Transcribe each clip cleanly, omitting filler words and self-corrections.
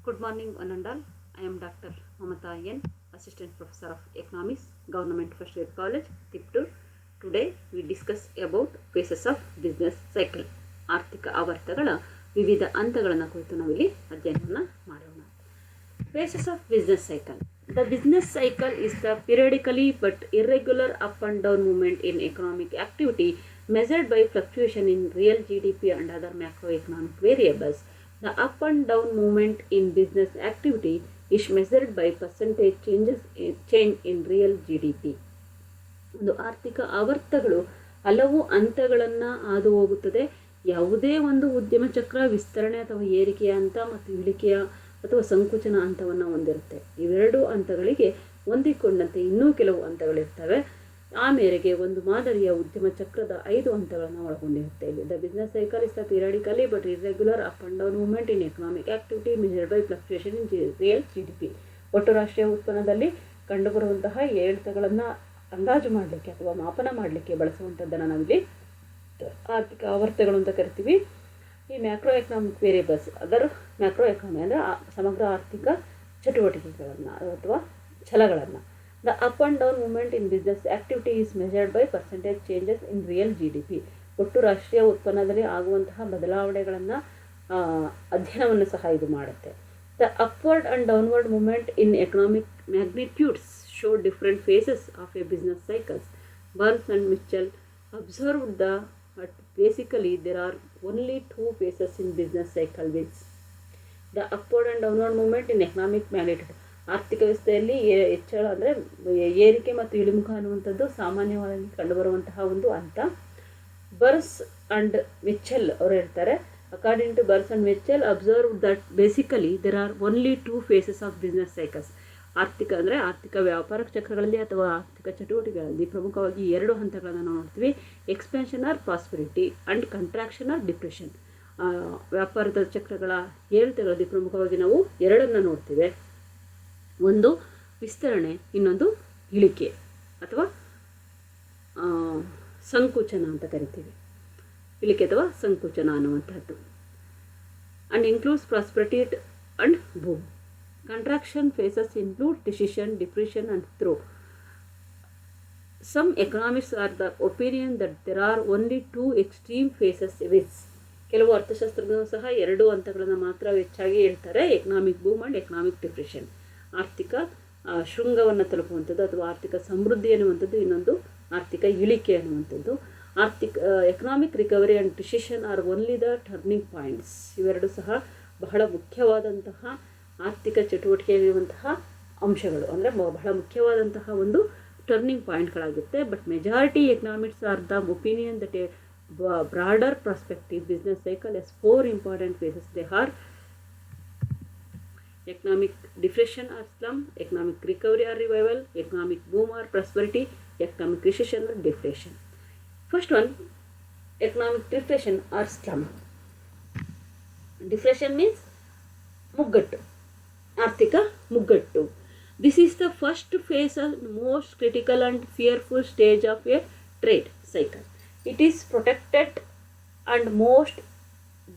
Good morning, one and all. I am Dr. Mamata N, Assistant Professor of Economics, Government First Year College, Tiptur. Today we discuss about phases of business cycle. ಆರ್ಥಿಕ ಆವರ್ತಗಳ ವಿವಿಧ ಹಂತಗಳನ್ನು ಕುರಿತು ನಾವಿಲ್ಲಿ ಅಧ್ಯಯನವನ್ನು ಮಾಡೋಣ. Phases of business cycle. The business cycle is the periodically but irregular up and down movement in economic activity measured by fluctuation in real GDP and other macroeconomic variables. The up and down movement in business activity is measured by percentage change in real GDP. ಒಂದು ಆರ್ಥಿಕ ಆವರ್ತಗಳು ಹಲವು ಹಂತಗಳನ್ನು ಹಾದು ಹೋಗುತ್ತದೆ. ಯಾವುದೇ ಒಂದು ಉದ್ಯಮ ಚಕ್ರ ವಿಸ್ತರಣೆ ಅಥವಾ ಏರಿಕೆಯ ಹಂತ ಮತ್ತು ಇಳಿಕೆಯ ಅಥವಾ ಸಂಕುಚನ ಹಂತವನ್ನು ಹೊಂದಿರುತ್ತೆ. ಇವೆರಡು ಹಂತಗಳಿಗೆ ಹೊಂದಿಕೊಂಡಂತೆ ಇನ್ನೂ ಕೆಲವು ಹಂತಗಳಿರ್ತವೆ. ಆ ಮೇರೆಗೆ ಒಂದು ಮಾದರಿಯ ಉದ್ಯಮ ಚಕ್ರದ 5 ಹಂತಗಳನ್ನು ಒಳಗೊಂಡಿರುತ್ತೆ. The business cycle is the periodically but irregular up and down movement in economic activity measured by fluctuation in real GDP. ಒಟ್ಟು ರಾಷ್ಟ್ರೀಯ ಉತ್ಪನ್ನದಲ್ಲಿ ಕಂಡುಬರುವಂತಹ ಏರಿಳಿತಗಳನ್ನು ಅಂದಾಜು ಮಾಡಲಿಕ್ಕೆ ಅಥವಾ ಮಾಪನ ಮಾಡಲಿಕ್ಕೆ ಬಳಸುವಂಥದ್ದನ್ನು ನಾವಿಲ್ಲಿ ಆರ್ಥಿಕ ಆವರ್ತಗಳು ಅಂತ ಕರಿತೀವಿ. ಈ ಮ್ಯಾಕ್ರೋ ಎಕನಾಮಿಕ್ ವೇರಿಯಬಲ್ಸ್ ಅದರ ಮ್ಯಾಕ್ರೋ ಎಕಾನಮಿ ಅಂದರೆ ಸಮಗ್ರ ಆರ್ಥಿಕ ಚಟುವಟಿಕೆಗಳನ್ನು ಅಥವಾ ಛಲಗಳನ್ನು. The up and down movement in business activity is measured by percentage changes in real GDP. ಒಟ್ಟು ರಾಷ್ಟ್ರೀಯ ಉತ್ಪನ್ನದಲ್ಲಿ ಆಗುವಂತಹ ಬದಲಾವಣೆಗಳನ್ನು ಅಧ್ಯಯನವನ್ನು ಸಹ ಇದು ಮಾಡುತ್ತೆ. The upward and downward movement in economic magnitudes show different phases of a business cycles. Burns and Mitchell observed that basically there are only 2 phases in business cycle with the upward and downward movement in economic magnitude. ಆರ್ಥಿಕ ವ್ಯವಸ್ಥೆಯಲ್ಲಿ ಹೆಚ್ಚಳ ಅಂದರೆ ಏರಿಕೆ ಮತ್ತು ಇಳಿಮುಖ ಅನ್ನುವಂಥದ್ದು ಸಾಮಾನ್ಯವಾಗಿ ಕಂಡುಬರುವಂತಹ ಒಂದು ಹಂತ. ಬರ್ಸ್ ಅಂಡ್ ಮಿಚ್ಚೆಲ್ ಅವರು ಹೇಳ್ತಾರೆ, according to Burns and Mitchell observe that basically there are only 2 phases of business cycles. ಆರ್ಥಿಕ ಅಂದರೆ ಆರ್ಥಿಕ ವ್ಯಾಪಾರ ಚಕ್ರಗಳಲ್ಲಿ ಅಥವಾ ಆರ್ಥಿಕ ಚಟುವಟಿಕೆಗಳಲ್ಲಿ ಪ್ರಮುಖವಾಗಿ 2 ಹಂತಗಳನ್ನು ನಾವು ನೋಡ್ತೀವಿ. Expansion or prosperity and contraction or depression. ವ್ಯಾಪಾರದ ಚಕ್ರಗಳ ಏರಿಳಿತಗಳಲ್ಲಿ ಪ್ರಮುಖವಾಗಿ ನಾವು 2 ನೋಡ್ತೀವಿ. ಒಂದು ವಿಸ್ತರಣೆ, ಇನ್ನೊಂದು ಇಳಿಕೆ ಅಥವಾ ಸಂಕುಚನ ಅಂತ ಕರಿತೀವಿ. ಇಳಿಕೆ ಅಥವಾ ಸಂಕುಚನ ಅನ್ನುವಂಥದ್ದು. And includes prosperity and boom. Contraction phases include decision, depression and throw. Some economists are the opinion that there are only 2 extreme phases with. ಕೆಲವು ಅರ್ಥಶಾಸ್ತ್ರಜ್ಞರು ಸಹ 2 ಹಂತಗಳನ್ನು ಮಾತ್ರ ಹೆಚ್ಚಾಗಿ ಹೇಳ್ತಾರೆ, economic boom and economic depression. ಆರ್ಥಿಕ ಶೃಂಗವನ್ನು ತಲುಪುವಂಥದ್ದು ಅಥವಾ ಆರ್ಥಿಕ ಸಮೃದ್ಧಿ ಅನ್ನುವಂಥದ್ದು, ಇನ್ನೊಂದು ಆರ್ಥಿಕ ಇಳಿಕೆ ಅನ್ನುವಂಥದ್ದು. Economic recovery and decision are only the turning points. ಇವೆರಡು ಸಹ ಬಹಳ ಮುಖ್ಯವಾದಂತಹ ಆರ್ಥಿಕ ಚಟುವಟಿಕೆಯಲ್ಲಿರುವಂತಹ ಅಂಶಗಳು, ಅಂದರೆ ಬಹಳ ಮುಖ್ಯವಾದಂತಹ ಒಂದು ಟರ್ನಿಂಗ್ ಪಾಯಿಂಟ್ಗಳಾಗುತ್ತೆ. But majority economics are the opinion that a broader prospective business cycle has 4 important phases. They are economic depression or slump, economic recovery or revival, economic boom or prosperity, economic recession or depression. First one, economic depression or slump. Depression means ಮುಗ್ಗಟ್ಟು, ಆರ್ಥಿಕ ಮುಗ್ಗಟ್ಟು. This is the first phase of most critical and fearful stage of a trade cycle. It is protected and most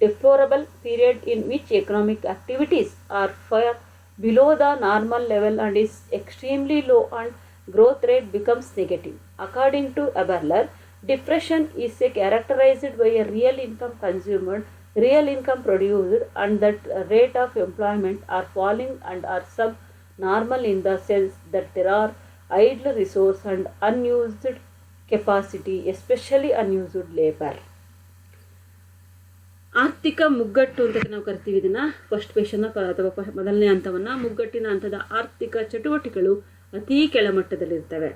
deplorable period in which economic activities are far below the normal level and is extremely low and growth rate becomes negative. According to Haberler, depression is characterized by a real income consumed, real income produced and that rate of employment are falling and are sub-normal in the sense that there are idle resource and unused capacity, especially unused labor. ಆರ್ಥಿಕ ಮುಗ್ಗಟ್ಟು ಅಂತ ನಾವು ಕರಿತೀವಿ ಇದನ್ನು. First ಪೇಷನ್ನ ಅಥವಾ ಮೊದಲನೇ ಹಂತವನ್ನು, ಮುಗ್ಗಟ್ಟಿನ ಹಂತದ ಆರ್ಥಿಕ ಚಟುವಟಿಕೆಗಳು ಅತೀ ಕೆಳಮಟ್ಟದಲ್ಲಿರ್ತವೆ.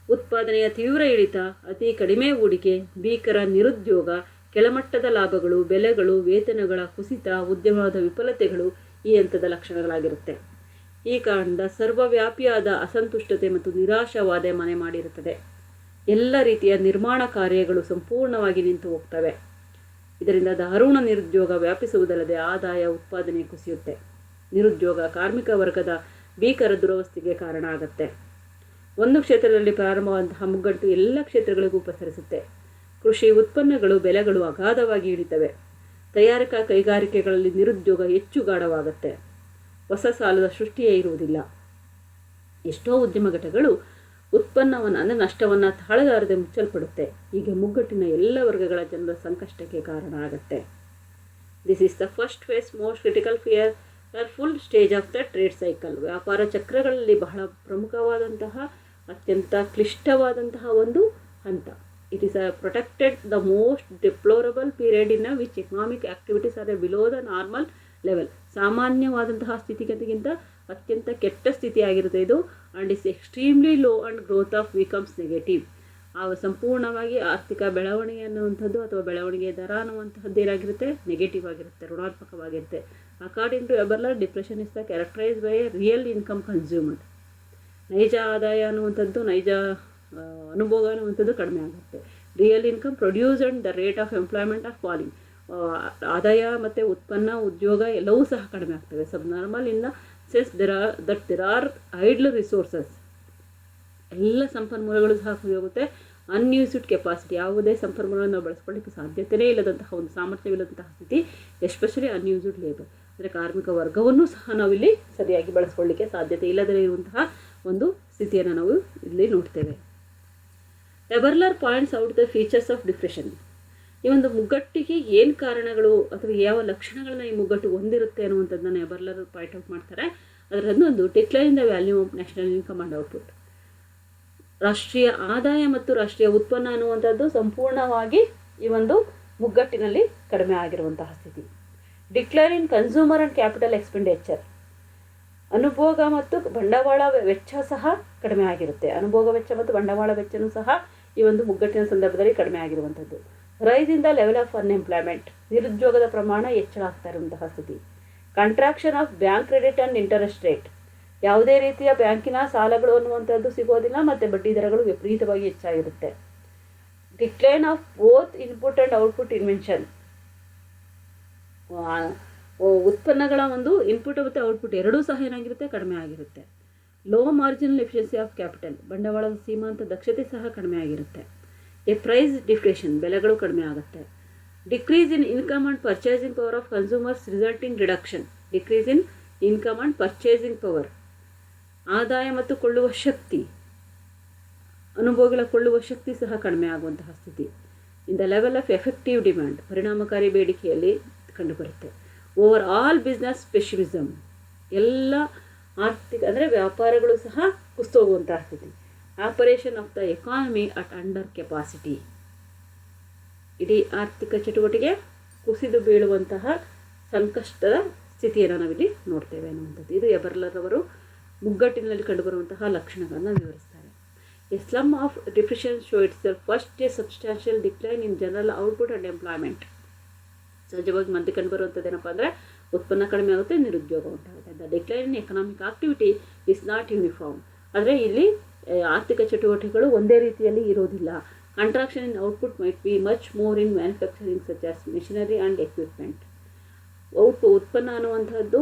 ಉತ್ಪಾದನೆಯ ತೀವ್ರ ಇಳಿತ, ಅತಿ ಕಡಿಮೆ ಹೂಡಿಕೆ, ಭೀಕರ ನಿರುದ್ಯೋಗ, ಕೆಳಮಟ್ಟದ ಲಾಭಗಳು, ಬೆಲೆಗಳು, ವೇತನಗಳ ಕುಸಿತ, ಉದ್ಯಮದ ವಿಫಲತೆಗಳು ಈ ಹಂತದ ಲಕ್ಷಣಗಳಾಗಿರುತ್ತೆ. ಈ ಕಾರಣದಿಂದ ಸರ್ವವ್ಯಾಪಿಯಾದ ಅಸಂತುಷ್ಟತೆ ಮತ್ತು ನಿರಾಶಾವಾದ ಮನೆ ಮಾಡಿರುತ್ತದೆ. ಎಲ್ಲ ರೀತಿಯ ನಿರ್ಮಾಣ ಕಾರ್ಯಗಳು ಸಂಪೂರ್ಣವಾಗಿ ನಿಂತು ಹೋಗ್ತವೆ. ಇದರಿಂದ ದಾರುಣ ನಿರುದ್ಯೋಗ ವ್ಯಾಪಿಸುವುದಲ್ಲದೆ ಆದಾಯ, ಉತ್ಪಾದನೆ ಕುಸಿಯುತ್ತೆ. ನಿರುದ್ಯೋಗ ಕಾರ್ಮಿಕ ವರ್ಗದ ಭೀಕರ ದುರವಸ್ಥೆಗೆ ಕಾರಣ ಆಗುತ್ತೆ. ಒಂದು ಕ್ಷೇತ್ರದಲ್ಲಿ ಪ್ರಾರಂಭವಾದಂತಹ ಮುಗ್ಗಟ್ಟು ಎಲ್ಲ ಕ್ಷೇತ್ರಗಳಿಗೂ ಪಸರಿಸುತ್ತೆ. ಕೃಷಿ ಉತ್ಪನ್ನಗಳು ಬೆಲೆಗಳು ಅಗಾಧವಾಗಿ ಇಳಿತವೆ. ತಯಾರಿಕಾ ಕೈಗಾರಿಕೆಗಳಲ್ಲಿ ನಿರುದ್ಯೋಗ ಹೆಚ್ಚು ಗಾಢವಾಗುತ್ತೆ. ಹೊಸ ಸಾಲದ ಸೃಷ್ಟಿಯೇ ಇರುವುದಿಲ್ಲ. ಎಷ್ಟೋ ಉದ್ಯಮ ಘಟಕಗಳು ಉತ್ಪನ್ನವನ್ನು ಅಂದರೆ ನಷ್ಟವನ್ನು ತಾಳಲಾರದೆ ಮುಚ್ಚಲ್ಪಡುತ್ತೆ. ಹೀಗೆ ಮುಗ್ಗಟ್ಟಿನ ಎಲ್ಲ ವರ್ಗಗಳ ಜನರ ಸಂಕಷ್ಟಕ್ಕೆ ಕಾರಣ ಆಗುತ್ತೆ. This is the first phase most critical full stage of the trade cycle. ವ್ಯಾಪಾರ ಚಕ್ರಗಳಲ್ಲಿ ಬಹಳ ಪ್ರಮುಖವಾದಂತಹ ಅತ್ಯಂತ ಕ್ಲಿಷ್ಟವಾದಂತಹ ಒಂದು ಹಂತ. It is protected the most deplorable period in which economic activities are below the normal level. ಸಾಮಾನ್ಯವಾದಂತಹ ಸ್ಥಿತಿಗತಿಗಿಂತ ಅತ್ಯಂತ ಕೆಟ್ಟ ಸ್ಥಿತಿಯಾಗಿರುತ್ತೆ ಇದು. And is extremely low and growth of becomes negative. ಸಂಪೂರ್ಣವಾಗಿ ಆರ್ಥಿಕ ಬೆಳವಣಿಗೆ ಅನ್ನುವಂಥದ್ದು ಅಥವಾ ಬೆಳವಣಿಗೆ ದರ ಅನ್ನುವಂತಹದ್ದು ಏನಾಗಿರುತ್ತೆ, ನೆಗೆಟಿವ್ ಆಗಿರುತ್ತೆ, ಋಣಾತ್ಮಕವಾಗಿರುತ್ತೆ. According to Haberler, depression is the characterize by real income consumed. ನೈಜ ಆದಾಯ ಅನ್ನುವಂಥದ್ದು, ನೈಜ ಅನುಭೋಗ ಅನ್ನುವಂಥದ್ದು ಕಡಿಮೆ ಆಗುತ್ತೆ. Real income produce and the rate of employment of falling. ಆದಾಯ ಮತ್ತು ಉತ್ಪನ್ನ, ಉದ್ಯೋಗ ಎಲ್ಲವೂ ಸಹ ಕಡಿಮೆ ಆಗ್ತವೆ. Sub normal in the sense there are idle resources. ಎಲ್ಲ ಸಂಪನ್ಮೂಲಗಳು ಸಹ ಹೋಗುತ್ತೆ. ಅನ್ಯೂಸ್ಡ್ ಕೆಪಾಸಿಟಿ, ಯಾವುದೇ ಸಂಪನ್ಮೂಲವನ್ನು ನಾವು ಬಳಸ್ಕೊಳ್ಳಿಕ್ಕೆ ಸಾಧ್ಯತೆಯೇ ಇಲ್ಲದಂತಹ ಒಂದು ಸಾಮರ್ಥ್ಯವಿಲ್ಲದಂತಹ ಸ್ಥಿತಿ, ಎಸ್ಪೆಷಲಿ ಅನ್ಯೂಸ್ಡ್ ಲೇಬರ್ ಅಂದರೆ ಕಾರ್ಮಿಕ ವರ್ಗವನ್ನು ಸಹ ನಾವಿಲ್ಲಿ ಸರಿಯಾಗಿ ಬಳಸ್ಕೊಳ್ಳಿಕ್ಕೆ ಸಾಧ್ಯತೆ ಇಲ್ಲದೇ ಇರುವಂತಹ ಒಂದು ಸ್ಥಿತಿಯನ್ನು ನಾವು ಇಲ್ಲಿ ನೋಡ್ತೇವೆ. Haberler points out the features of depression. ಈ ಒಂದು ಮುಗ್ಗಟ್ಟಿಗೆ ಏನು ಕಾರಣಗಳು ಅಥವಾ ಯಾವ ಲಕ್ಷಣಗಳನ್ನ ಈ ಮುಗ್ಗಟ್ಟು ಹೊಂದಿರುತ್ತೆ ಅನ್ನುವಂಥದ್ದನ್ನು ಎಬರ್ಲರ್ ಪಾಯಿಂಟ್ ಔಟ್ ಮಾಡ್ತಾರೆ. ಅದರಲ್ಲೊಂದು decline the value of national income and output. ರಾಷ್ಟ್ರೀಯ ಆದಾಯ ಮತ್ತು ರಾಷ್ಟ್ರೀಯ ಉತ್ಪನ್ನ ಅನ್ನುವಂಥದ್ದು ಸಂಪೂರ್ಣವಾಗಿ ಈ ಒಂದು ಮುಗ್ಗಟ್ಟಿನಲ್ಲಿ ಕಡಿಮೆ ಆಗಿರುವಂತಹ ಸ್ಥಿತಿ. Decline in consumer and capital expenditure. ಅನುಭೋಗ ಮತ್ತು ಬಂಡವಾಳ ವೆಚ್ಚ ಸಹ ಕಡಿಮೆ ಆಗಿರುತ್ತೆ. ಅನುಭೋಗ ವೆಚ್ಚ ಮತ್ತು ಬಂಡವಾಳ ವೆಚ್ಚನೂ ಸಹ ಈ ಒಂದು ಮುಗ್ಗಟ್ಟಿನ ಸಂದರ್ಭದಲ್ಲಿ ಕಡಿಮೆ ಆಗಿರುವಂಥದ್ದು. Rise in the level of unemployment. ನಿರುದ್ಯೋಗದ ಪ್ರಮಾಣ ಹೆಚ್ಚಾಗ್ತಾ ಇರುವಂತಹ ಸ್ಥಿತಿ. Contraction of bank credit and interest rate. ಯಾವುದೇ ರೀತಿಯ ಬ್ಯಾಂಕಿನ ಸಾಲಗಳು ಅನ್ನುವಂಥದ್ದು ಸಿಗೋದಿಲ್ಲ ಮತ್ತು ಬಡ್ಡಿ ದರಗಳು ವಿಪರೀತವಾಗಿ ಹೆಚ್ಚಾಗಿರುತ್ತೆ. Decline of both input and output invention. ಉತ್ಪನ್ನಗಳ ಒಂದು ಇನ್ಪುಟ್ ಮತ್ತು ಔಟ್ಪುಟ್ ಎರಡೂ ಸಹ ಏನಾಗಿರುತ್ತೆ, ಕಡಿಮೆ ಆಗಿರುತ್ತೆ. Low marginal efficiency of capital. ಬಂಡವಾಳದ ಸೀಮಾಂತ ದಕ್ಷತೆ ಸಹ ಕಡಿಮೆ ಆಗಿರುತ್ತೆ. A price deflation. ಬೆಲೆಗಳು ಕಡಿಮೆ ಆಗುತ್ತೆ. Decrease in income and purchasing power of consumers resulting reduction. Decrease in income and purchasing power. ಆದಾಯ ಮತ್ತು ಕೊಳ್ಳುವ ಶಕ್ತಿ, ಅನುಭೋಗಿಗಳ ಕೊಳ್ಳುವ ಶಕ್ತಿ ಸಹ ಕಡಿಮೆ ಆಗುವಂತಹ ಸ್ಥಿತಿ. ಇನ್ the level of effective demand. ಪರಿಣಾಮಕಾರಿ ಬೇಡಿಕೆಯಲ್ಲಿ ಕಂಡುಬರುತ್ತೆ. Over all business pessimism. ಎಲ್ಲ ಆರ್ಥಿಕ ಅಂದರೆ ವ್ಯಾಪಾರಗಳು ಸಹ ಕುಸ್ತೋಗುವಂತಹ ಸ್ಥಿತಿ. Operation of the economy at under capacity. ಇಡೀ ಆರ್ಥಿಕ ಚಟುವಟಿಕೆ ಕುಸಿದು ಬೀಳುವಂತಹ ಸಂಕಷ್ಟದ ಸ್ಥಿತಿಯನ್ನು ನಾವಿಲ್ಲಿ ನೋಡ್ತೇವೆ ಅನ್ನುವಂಥದ್ದು. ಇದು ಎಬರ್ಲರ್ ಅವರು ಮುಗ್ಗಟ್ಟಿನಲ್ಲಿ ಕಂಡುಬರುವಂತಹ ಲಕ್ಷಣಗಳನ್ನು ವಿವರಿಸ್ತಾರೆ. A slump of depression show its first a substantial decline in general output and employment. ಸಹಜವಾಗಿ ಮಂದಿ ಕಂಡುಬರುವಂಥದ್ದು ಏನಪ್ಪ ಅಂದರೆ ಉತ್ಪನ್ನ ಕಡಿಮೆ ಆಗುತ್ತೆ, ನಿರುದ್ಯೋಗ ಉಂಟಾಗುತ್ತೆ. The decline in economic activity is not uniform. ಆದರೆ ಇಲ್ಲಿ ಆರ್ಥಿಕ ಚಟುವಟಿಕೆಗಳು ಒಂದೇ ರೀತಿಯಲ್ಲಿ ಇರೋದಿಲ್ಲ. Contraction in output might be much more in manufacturing such as machinery and equipment. ಉತ್ಪನ್ನ ಅನ್ನುವಂಥದ್ದು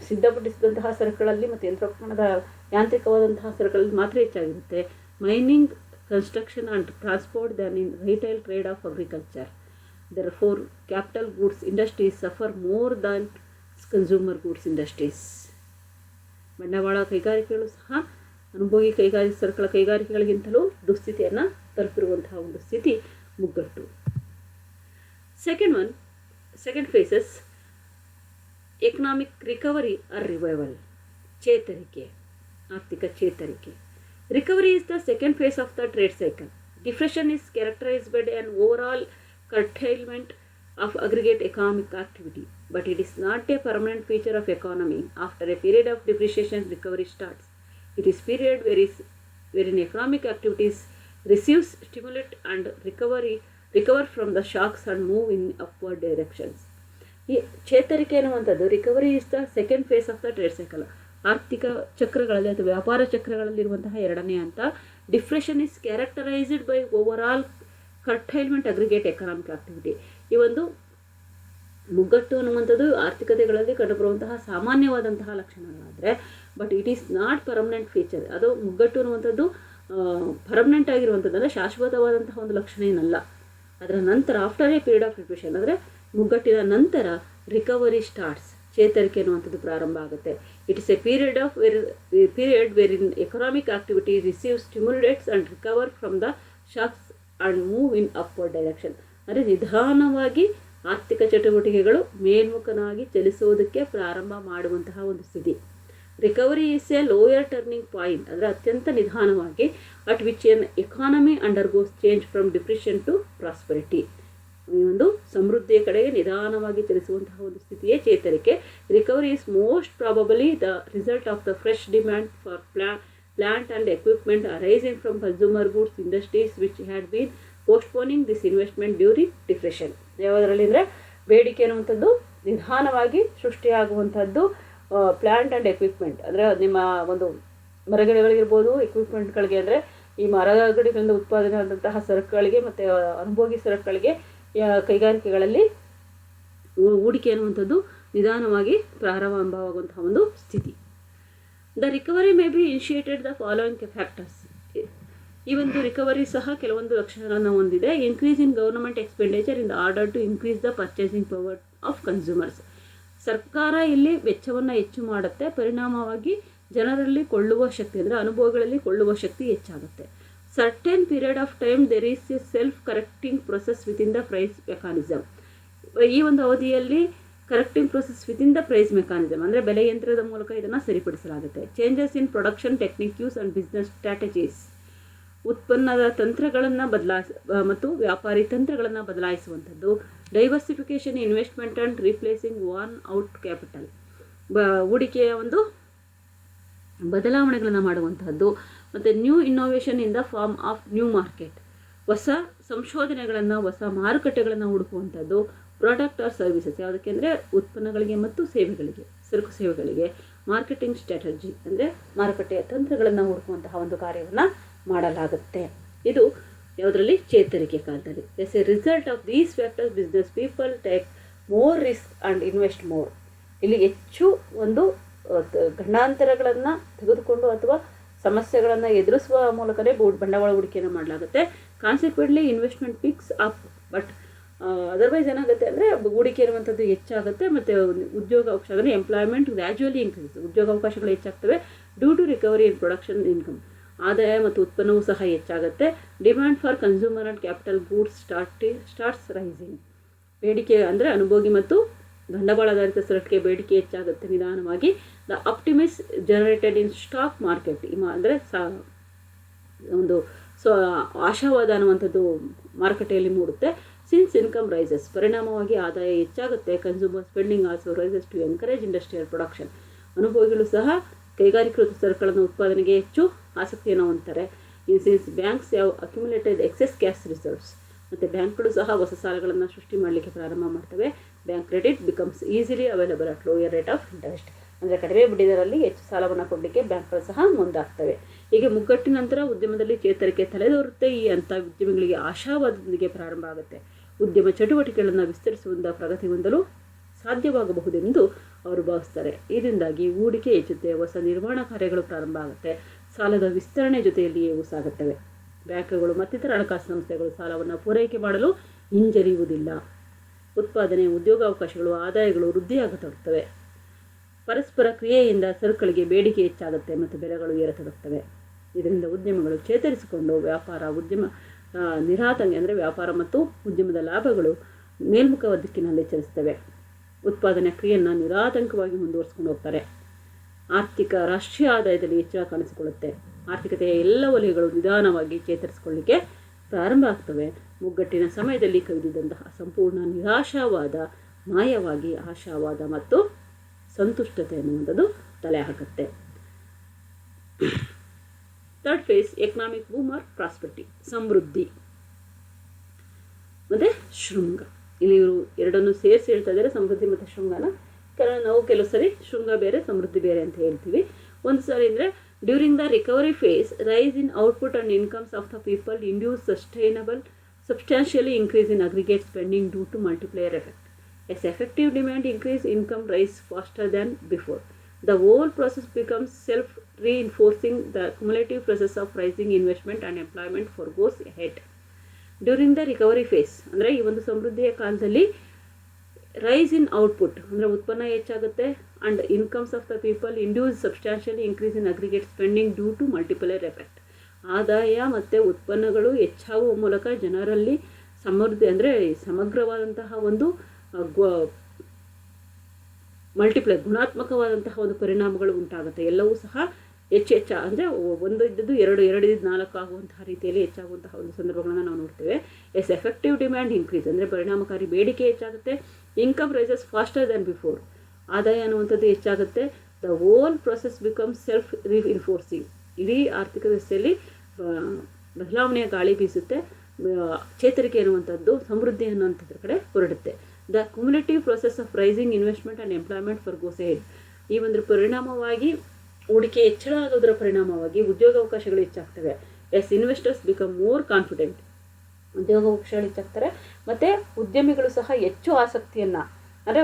ಸಿದ್ಧಪಡಿಸಿದಂತಹ ಸರಕುಗಳಲ್ಲಿ ಮತ್ತು ಯಂತ್ರೋಪಕರಣದ ಯಾಂತ್ರಿಕವಾದಂತಹ ಸರಕುಗಳಲ್ಲಿ ಮಾತ್ರ ಹೆಚ್ಚಾಗಿರುತ್ತೆ. Mining, construction and transport than in retail trade of agriculture. Therefore, capital goods industries suffer more than consumer goods industries. ಬಂಡವಾಳ ಕೈಗಾರಿಕೆಗಳು ಸಹ ಅನುಭೋಗಿ ಸರಕುಗಳ ಕೈಗಾರಿಕೆಗಳಿಗಿಂತಲೂ ದುಸ್ಥಿತಿಯನ್ನು ತಲುಪಿರುವಂತಹ ಒಂದು ಸ್ಥಿತಿ ಮುಗ್ಗಟ್ಟು. Second phases economic recovery or revival. ಚೇತರಿಕೆ, ಆರ್ಥಿಕ ಚೇತರಿಕೆ. Recovery is the second phase of the trade cycle. Depression is characterized by an overall curtailment of aggregate economic activity, but it is not a permanent feature of economy. After a period of depreciation, recovery starts. It is period wherein economic activities receives stimulate and recover from the shocks and move in upward directions. ಈ ಚೇತರಿಕೆ ಅನ್ನುವಂಥದ್ದು recovery is the second phase of the trade cycle. ಆರ್ಥಿಕ ಚಕ್ರಗಳಲ್ಲಿ ಅಥವಾ ವ್ಯಾಪಾರ ಚಕ್ರಗಳಲ್ಲಿರುವಂತಹ ಎರಡನೇ ಹಂತ. Depression is characterised by over all curtailment aggregate economic activity. ಈ ಒಂದು ಮುಗ್ಗಟ್ಟು ಅನ್ನುವಂಥದ್ದು ಆರ್ಥಿಕತೆಗಳಲ್ಲಿ ಕಂಡುಬರುವಂತಹ ಸಾಮಾನ್ಯವಾದಂತಹ ಲಕ್ಷಣಗಳಾದರೆ, but it is not permanent feature. ಅದು ಮುಗ್ಗಟ್ಟು ಅನ್ನುವಂಥದ್ದು ಪರ್ಮನೆಂಟ್ ಆಗಿರುವಂಥದ್ದು ಅಂದರೆ ಶಾಶ್ವತವಾದಂತಹ ಒಂದು ಲಕ್ಷಣ ಏನಲ್ಲ. ಅದರ ನಂತರ after a period of depression ಅಂದರೆ ಮುಗ್ಗಟ್ಟಿನ ನಂತರ ರಿಕವರಿ ಸ್ಟಾರ್ಟ್ಸ್, ಚೇತರಿಕೆ ಅನ್ನುವಂಥದ್ದು ಪ್ರಾರಂಭ ಆಗುತ್ತೆ. It is a period where in economic activity receive stimulates and recover from the shocks and move in upward direction. ಅಂದರೆ ನಿಧಾನವಾಗಿ ಆರ್ಥಿಕ ಚಟುವಟಿಕೆಗಳು ಮೇಲ್ಮುಖನಾಗಿ ಚಲಿಸೋದಕ್ಕೆ ಪ್ರಾರಂಭ ಮಾಡುವಂತಹ ಒಂದು ಸ್ಥಿತಿ. Recovery is a lower turning point, ಅಂದರೆ ಅತ್ಯಂತ ನಿಧಾನವಾಗಿ at which an economy undergoes change from depression to prosperity. ಈ ಒಂದು ಸಮೃದ್ಧಿಯ ಕಡೆಗೆ ನಿಧಾನವಾಗಿ ಚಲಿಸುವಂತಹ ಒಂದು ಸ್ಥಿತಿಯೇ ಚೇತರಿಕೆ. Recovery is most probably the result of the fresh demand for plant and equipment arising from consumer goods industries which had been postponing this investment during depression. ಯಾವುದರಲ್ಲಿ ಅಂದರೆ ಬೇಡಿಕೆ ಅನ್ನುವಂಥದ್ದು ನಿಧಾನವಾಗಿ ಸೃಷ್ಟಿಯಾಗುವಂಥದ್ದು ಪ್ಲಾಂಟ್ ಆ್ಯಂಡ್ ಎಕ್ವಿಪ್ಮೆಂಟ್, ಅಂದರೆ ನಿಮ್ಮ ಒಂದು ಮರಗಿಡಗಳಿರ್ಬೋದು, ಎಕ್ವಿಪ್ಮೆಂಟ್ಗಳಿಗೆ ಅಂದರೆ ಈ ಮರಗಿಡಗಳಿಂದ ಉತ್ಪಾದನೆ ಆದಂತಹ ಸರಕುಗಳಿಗೆ ಮತ್ತು ಅನುಭೋಗಿ ಸರಕುಗಳಿಗೆ ಕೈಗಾರಿಕೆಗಳಲ್ಲಿ ಹೂಡಿಕೆ ಅನ್ನುವಂಥದ್ದು ನಿಧಾನವಾಗಿ ಪ್ರಾರಂಭವಾಗುವಂತಹ ಒಂದು ಸ್ಥಿತಿ. The recovery may be initiated the following factors. ಈ ಒಂದು ರಿಕವರಿ ಸಹ ಕೆಲವೊಂದು ಲಕ್ಷಣಗಳನ್ನು ಹೊಂದಿದೆ. Increase in government expenditure in order to increase the purchasing power of consumers. ಸರ್ಕಾರ ಇಲ್ಲಿ ವೆಚ್ಚವನ್ನು ಹೆಚ್ಚು ಮಾಡುತ್ತೆ, ಪರಿಣಾಮವಾಗಿ ಜನರಲ್ಲಿ ಕೊಳ್ಳುವ ಶಕ್ತಿ, ಅಂದರೆ ಅನುಭವಗಳಲ್ಲಿ ಕೊಳ್ಳುವ ಶಕ್ತಿ ಹೆಚ್ಚಾಗುತ್ತೆ. Certain period of time there is a self correcting process within the price mechanism. ಈ ಒಂದು ಅವಧಿಯಲ್ಲಿ correcting process within the price mechanism, ಅಂದರೆ ಬೆಲೆ ಯಂತ್ರದ ಮೂಲಕ ಇದನ್ನು ಸರಿಪಡಿಸಲಾಗುತ್ತೆ. Changes in production techniques and business strategies. ಉತ್ಪನ್ನದ ತಂತ್ರಗಳನ್ನು ಮತ್ತು ವ್ಯಾಪಾರಿ ತಂತ್ರಗಳನ್ನು ಬದಲಾಯಿಸುವಂಥದ್ದು. Diversification investment and replacing worn out capital. ಹೂಡಿಕೆಯ ಒಂದು ಬದಲಾವಣೆಗಳನ್ನು ಮಾಡುವಂತಹದ್ದು. ಮತ್ತು new innovation in the form of new market. ಹೊಸ ಸಂಶೋಧನೆಗಳನ್ನು, ಹೊಸ ಮಾರುಕಟ್ಟೆಗಳನ್ನು ಹುಡುಕುವಂಥದ್ದು. ಪ್ರಾಡಕ್ಟ್ ಆರ್ ಸರ್ವಿಸಸ್, ಯಾವುದಕ್ಕೆ ಅಂದರೆ ಉತ್ಪನ್ನಗಳಿಗೆ ಮತ್ತು ಸೇವೆಗಳಿಗೆ, ಸರಕು ಸೇವೆಗಳಿಗೆ. ಮಾರ್ಕೆಟಿಂಗ್ ಸ್ಟ್ರಾಟಜಿ ಅಂದರೆ ಮಾರುಕಟ್ಟೆಯ ತಂತ್ರಗಳನ್ನು ಹುಡುಕುವಂತಹ ಒಂದು ಕಾರ್ಯವನ್ನು ಮಾಡಲಾಗುತ್ತೆ. ಇದು ಯಾವುದರಲ್ಲಿ? ಚೇತರಿಕೆ ಕಾಲದಲ್ಲಿ. As a result of these factors business people take more risk and invest more. ಇಲ್ಲಿ ಹೆಚ್ಚು ಒಂದು ಗಂಡಾಂತರಗಳನ್ನು ತೆಗೆದುಕೊಂಡು ಅಥವಾ ಸಮಸ್ಯೆಗಳನ್ನು ಎದುರಿಸುವ ಮೂಲಕವೇ ಬಂಡವಾಳ ಹೂಡಿಕೆಯನ್ನು ಮಾಡಲಾಗುತ್ತೆ. Consequently investment picks up, but otherwise ಏನಾಗುತ್ತೆ ಅಂದರೆ ಹೂಡಿಕೆ ಇರುವಂಥದ್ದು ಹೆಚ್ಚಾಗುತ್ತೆ ಮತ್ತು ಉದ್ಯೋಗಾವಕಾಶ, ಅಂದರೆ ಎಂಪ್ಲಾಯ್ಮೆಂಟ್ ಗ್ರ್ಯಾಜುವಲಿ ಇನ್ಕ್ರೀಸ್, ಉದ್ಯೋಗಾವಕಾಶಗಳು ಹೆಚ್ಚಾಗ್ತವೆ. Due to recovery in production income, ಆದಾಯ ಮತ್ತು ಉತ್ಪನ್ನವೂ ಸಹ ಹೆಚ್ಚಾಗುತ್ತೆ. Demand for consumer and capital goods starts rising. ಬೇಡಿಕೆ ಅಂದರೆ ಅನುಭೋಗಿ ಮತ್ತು ಬಂಡವಾಳಾಧಾರಿತ ಸರಕಿಗೆ ಬೇಡಿಕೆ ಹೆಚ್ಚಾಗುತ್ತೆ ನಿಧಾನವಾಗಿ. The optimism generated in stock market, ಅಂದರೆ ಒಂದು ಆಶಾವಾದ ಅನ್ನುವಂಥದ್ದು ಮಾರುಕಟ್ಟೆಯಲ್ಲಿ ಮೂಡುತ್ತೆ. ಸಿನ್ಸ್ ಇನ್ಕಮ್ ರೈಸಸ್, ಪರಿಣಾಮವಾಗಿ ಆದಾಯ ಹೆಚ್ಚಾಗುತ್ತೆ. Consumer spending also rises to encourage industrial production. ಅನುಭೋಗಿಗಳು ಸಹ ಕೈಗಾರಿಕೃತ ಸರಕುಗಳನ್ನು ಉತ್ಪಾದನೆಗೆ ಹೆಚ್ಚು ಆಸಕ್ತಿಯನ್ನು ಹೊಂದ್ತಾರೆ. ಸಿನ್ಸ್ ಬ್ಯಾಂಕ್ಸ್ ಯಾವ ಅಕ್ಯುಮುಲೇಟೆಡ್ ಎಕ್ಸೆಸ್ ಕ್ಯಾಶ್ ರಿಸರ್ವ್ಸ್, ಮತ್ತು ಬ್ಯಾಂಕ್ಗಳು ಸಹ ಹೊಸ ಸಾಲಗಳನ್ನು ಸೃಷ್ಟಿ ಮಾಡಲಿಕ್ಕೆ ಪ್ರಾರಂಭ ಮಾಡ್ತವೆ. Bank credit becomes easily available at lower rate of interest, ಅಂದರೆ ಕಡಿಮೆ ಬಡ್ಡಿದರಲ್ಲಿ ಹೆಚ್ಚು ಸಾಲವನ್ನು ಕೊಡಲಿಕ್ಕೆ ಬ್ಯಾಂಕ್ಗಳು ಸಹ ಮುಂದಾಗ್ತವೆ. ಹೀಗೆ ಮುಗ್ಗಟ್ಟಿನ ನಂತರ ಉದ್ಯಮದಲ್ಲಿ ಚೇತರಿಕೆ ತಲೆದೋರುತ್ತೆ. ಈ ಅಂಥ ಉದ್ಯಮಿಗಳಿಗೆ ಆಶಾವಾದದೊಂದಿಗೆ ಪ್ರಾರಂಭ ಆಗುತ್ತೆ. ಉದ್ಯಮ ಚಟುವಟಿಕೆಗಳನ್ನು ವಿಸ್ತರಿಸುವುದರಿಂದ ಪ್ರಗತಿ ಹೊಂದಲು ಸಾಧ್ಯವಾಗಬಹುದೆಂದು ಅವರು ಭಾವಿಸ್ತಾರೆ. ಇದರಿಂದಾಗಿ ಹೂಡಿಕೆ ಹೆಚ್ಚುತ್ತೆ, ಹೊಸ ನಿರ್ಮಾಣ ಕಾರ್ಯಗಳು ಪ್ರಾರಂಭ ಆಗುತ್ತೆ, ಸಾಲದ ವಿಸ್ತರಣೆ ಜೊತೆಯಲ್ಲಿಯೇ ಇವು ಸಾಗುತ್ತವೆ. ಬ್ಯಾಂಕ್ಗಳು ಮತ್ತಿತರ ಹಣಕಾಸು ಸಂಸ್ಥೆಗಳು ಸಾಲವನ್ನು ಪೂರೈಕೆ ಮಾಡಲು ಹಿಂಜರಿಯುವುದಿಲ್ಲ. ಉತ್ಪಾದನೆ, ಉದ್ಯೋಗಾವಕಾಶಗಳು, ಆದಾಯಗಳು ವೃದ್ಧಿಯಾಗತೊಡಗ್ತವೆ. ಪರಸ್ಪರ ಕ್ರಿಯೆಯಿಂದ ಸರಕುಗಳಿಗೆ ಬೇಡಿಕೆ ಹೆಚ್ಚಾಗುತ್ತೆ ಮತ್ತು ಬೆಲೆಗಳು ಏರತೊಡಗ್ತವೆ. ಇದರಿಂದ ಉದ್ಯಮಗಳು ಚೇತರಿಸಿಕೊಂಡು ಉದ್ಯಮ ನಿರಾತಂಕ, ಅಂದರೆ ವ್ಯಾಪಾರ ಮತ್ತು ಉದ್ಯಮದ ಲಾಭಗಳು ಮೇಲ್ಮುಖ ದಿಕ್ಕಿನಲ್ಲಿ ಚಲಿಸ್ತವೆ. ಉತ್ಪಾದನಾ ಕ್ರಿಯೆಯನ್ನು ನಿರಾತಂಕವಾಗಿ ಮುಂದುವರಿಸ್ಕೊಂಡು ಹೋಗ್ತಾರೆ. ಆರ್ಥಿಕ ರಾಷ್ಟ್ರೀಯ ಆದಾಯದಲ್ಲಿ ಹೆಚ್ಚಳ ಕಾಣಿಸಿಕೊಳ್ಳುತ್ತೆ. ಆರ್ಥಿಕತೆಯ ಎಲ್ಲ ವಲಯಗಳು ನಿಧಾನವಾಗಿ ಚೇತರಿಸಿಕೊಳ್ಳಲಿಕ್ಕೆ ಪ್ರಾರಂಭ ಆಗ್ತವೆ. ಮುಗ್ಗಟ್ಟಿನ ಸಮಯದಲ್ಲಿ ಕವಿದಿದ್ದಂತಹ ಸಂಪೂರ್ಣ ನಿರಾಶಾವಾದ ಮಾಯವಾಗಿ ಆಶಾವಾದ ಮತ್ತು ಸಂತುಷ್ಟತೆ ಅನ್ನುವಂಥದ್ದು ತಲೆ ಹಾಕುತ್ತೆ. Third phase economic boom or prosperity, ಸಮೃದ್ಧಿ ಮತ್ತು ಶೃಂಗ. ಇಲ್ಲಿ ಇವರು ಎರಡನ್ನು ಸೇರಿಸಿ ಹೇಳ್ತಾ ಇದ್ದಾರೆ, ಸಮೃದ್ಧಿ ಮತ್ತು ಶೃಂಗನ. ಕಾರಣ ನಾವು ಕೆಲವು ಸರಿ ಶೃಂಗ ಬೇರೆ ಸಮೃದ್ಧಿ ಬೇರೆ ಅಂತ ಹೇಳ್ತೀವಿ. ಒಂದು ಸಾರಿ ಅಂದರೆ during the recovery phase rise in output and incomes of the people induce substantially increase in aggregate spending due to multiplier effect. As effective demand increase, income rise faster than before. The whole process becomes self-reinforcing. The cumulative process of rising investment and employment goes ahead. During the recovery phase, ಅಂದರೆ ಈ ಒಂದು ಸಮೃದ್ಧಿಯ ಕಾಲದಲ್ಲಿ rice in output ಅಂದರೆ ಉತ್ಪನ್ನ ಹೆಚ್ಚಾಗುತ್ತೆ and incomes of the people induce substantially increase in aggregate spending due to multiplier effect. ಆದಾಯ ಮತ್ತು ಉತ್ಪನ್ನಗಳು ಹೆಚ್ಚಾಗುವ ಮೂಲಕ ಜನರಲ್ಲಿ ಸಮೃದ್ಧಿ ಅಂದರೆ ಸಮಗ್ರವಾದಂತಹ ಒಂದು ಗುಣಾತ್ಮಕವಾದಂತಹ ಒಂದು ಪರಿಣಾಮಗಳು ಉಂಟಾಗುತ್ತೆ. ಎಲ್ಲವೂ ಸಹ ಹೆಚ್ಚು ಅಂದರೆ ಒಂದು ಇದ್ದದ್ದು ಎರಡು ಇದ್ದು 4 ಆಗುವಂತಹ ರೀತಿಯಲ್ಲಿ ಹೆಚ್ಚಾಗುವಂತಹ ಒಂದು ಸಂದರ್ಭಗಳನ್ನು ನಾವು ನೋಡ್ತೇವೆ. ಎಫೆಕ್ಟಿವ್ ಡಿಮ್ಯಾಂಡ್ ಇನ್ಕ್ರೀಸ್ ಅಂದರೆ ಪರಿಣಾಮಕಾರಿ ಬೇಡಿಕೆ ಹೆಚ್ಚಾಗುತ್ತೆ. Income rises faster than before, ಆದಾಯ ಅನ್ನುವಂಥದ್ದು ಹೆಚ್ಚಾಗುತ್ತೆ. The whole process becomes self reinforcing, ಇಡೀ ಆರ್ಥಿಕ ವ್ಯವಸ್ಥೆಯಲ್ಲಿ ಬದಲಾವಣೆಯ ಗಾಳಿ ಬೀಸುತ್ತೆ. ಚೇತರಿಕೆ ಅನ್ನುವಂಥದ್ದು ಸಮೃದ್ಧಿ ಅನ್ನುವಂಥದ್ರ ಕಡೆ ಹೊರಡುತ್ತೆ. The cumulative process of rising investment and employment forges ahead, ಈ ಒಂದು ಪರಿಣಾಮವಾಗಿ ಹೂಡಿಕೆ ಹೆಚ್ಚಳ ಆಗೋದರ ಪರಿಣಾಮವಾಗಿ ಉದ್ಯೋಗಾವಕಾಶಗಳು ಹೆಚ್ಚಾಗ್ತವೆ. ಇನ್ವೆಸ್ಟರ್ಸ್ ಬಿಕಮ್ ಮೋರ್ ಕಾನ್ಫಿಡೆಂಟ್, ಉದ್ಯೋಗಾವಕಾಶಗಳು ಹೆಚ್ಚಾಗ್ತಾರೆ. ಮತ್ತು ಉದ್ಯಮಿಗಳು ಸಹ ಹೆಚ್ಚು ಆಸಕ್ತಿಯನ್ನು ಅಂದರೆ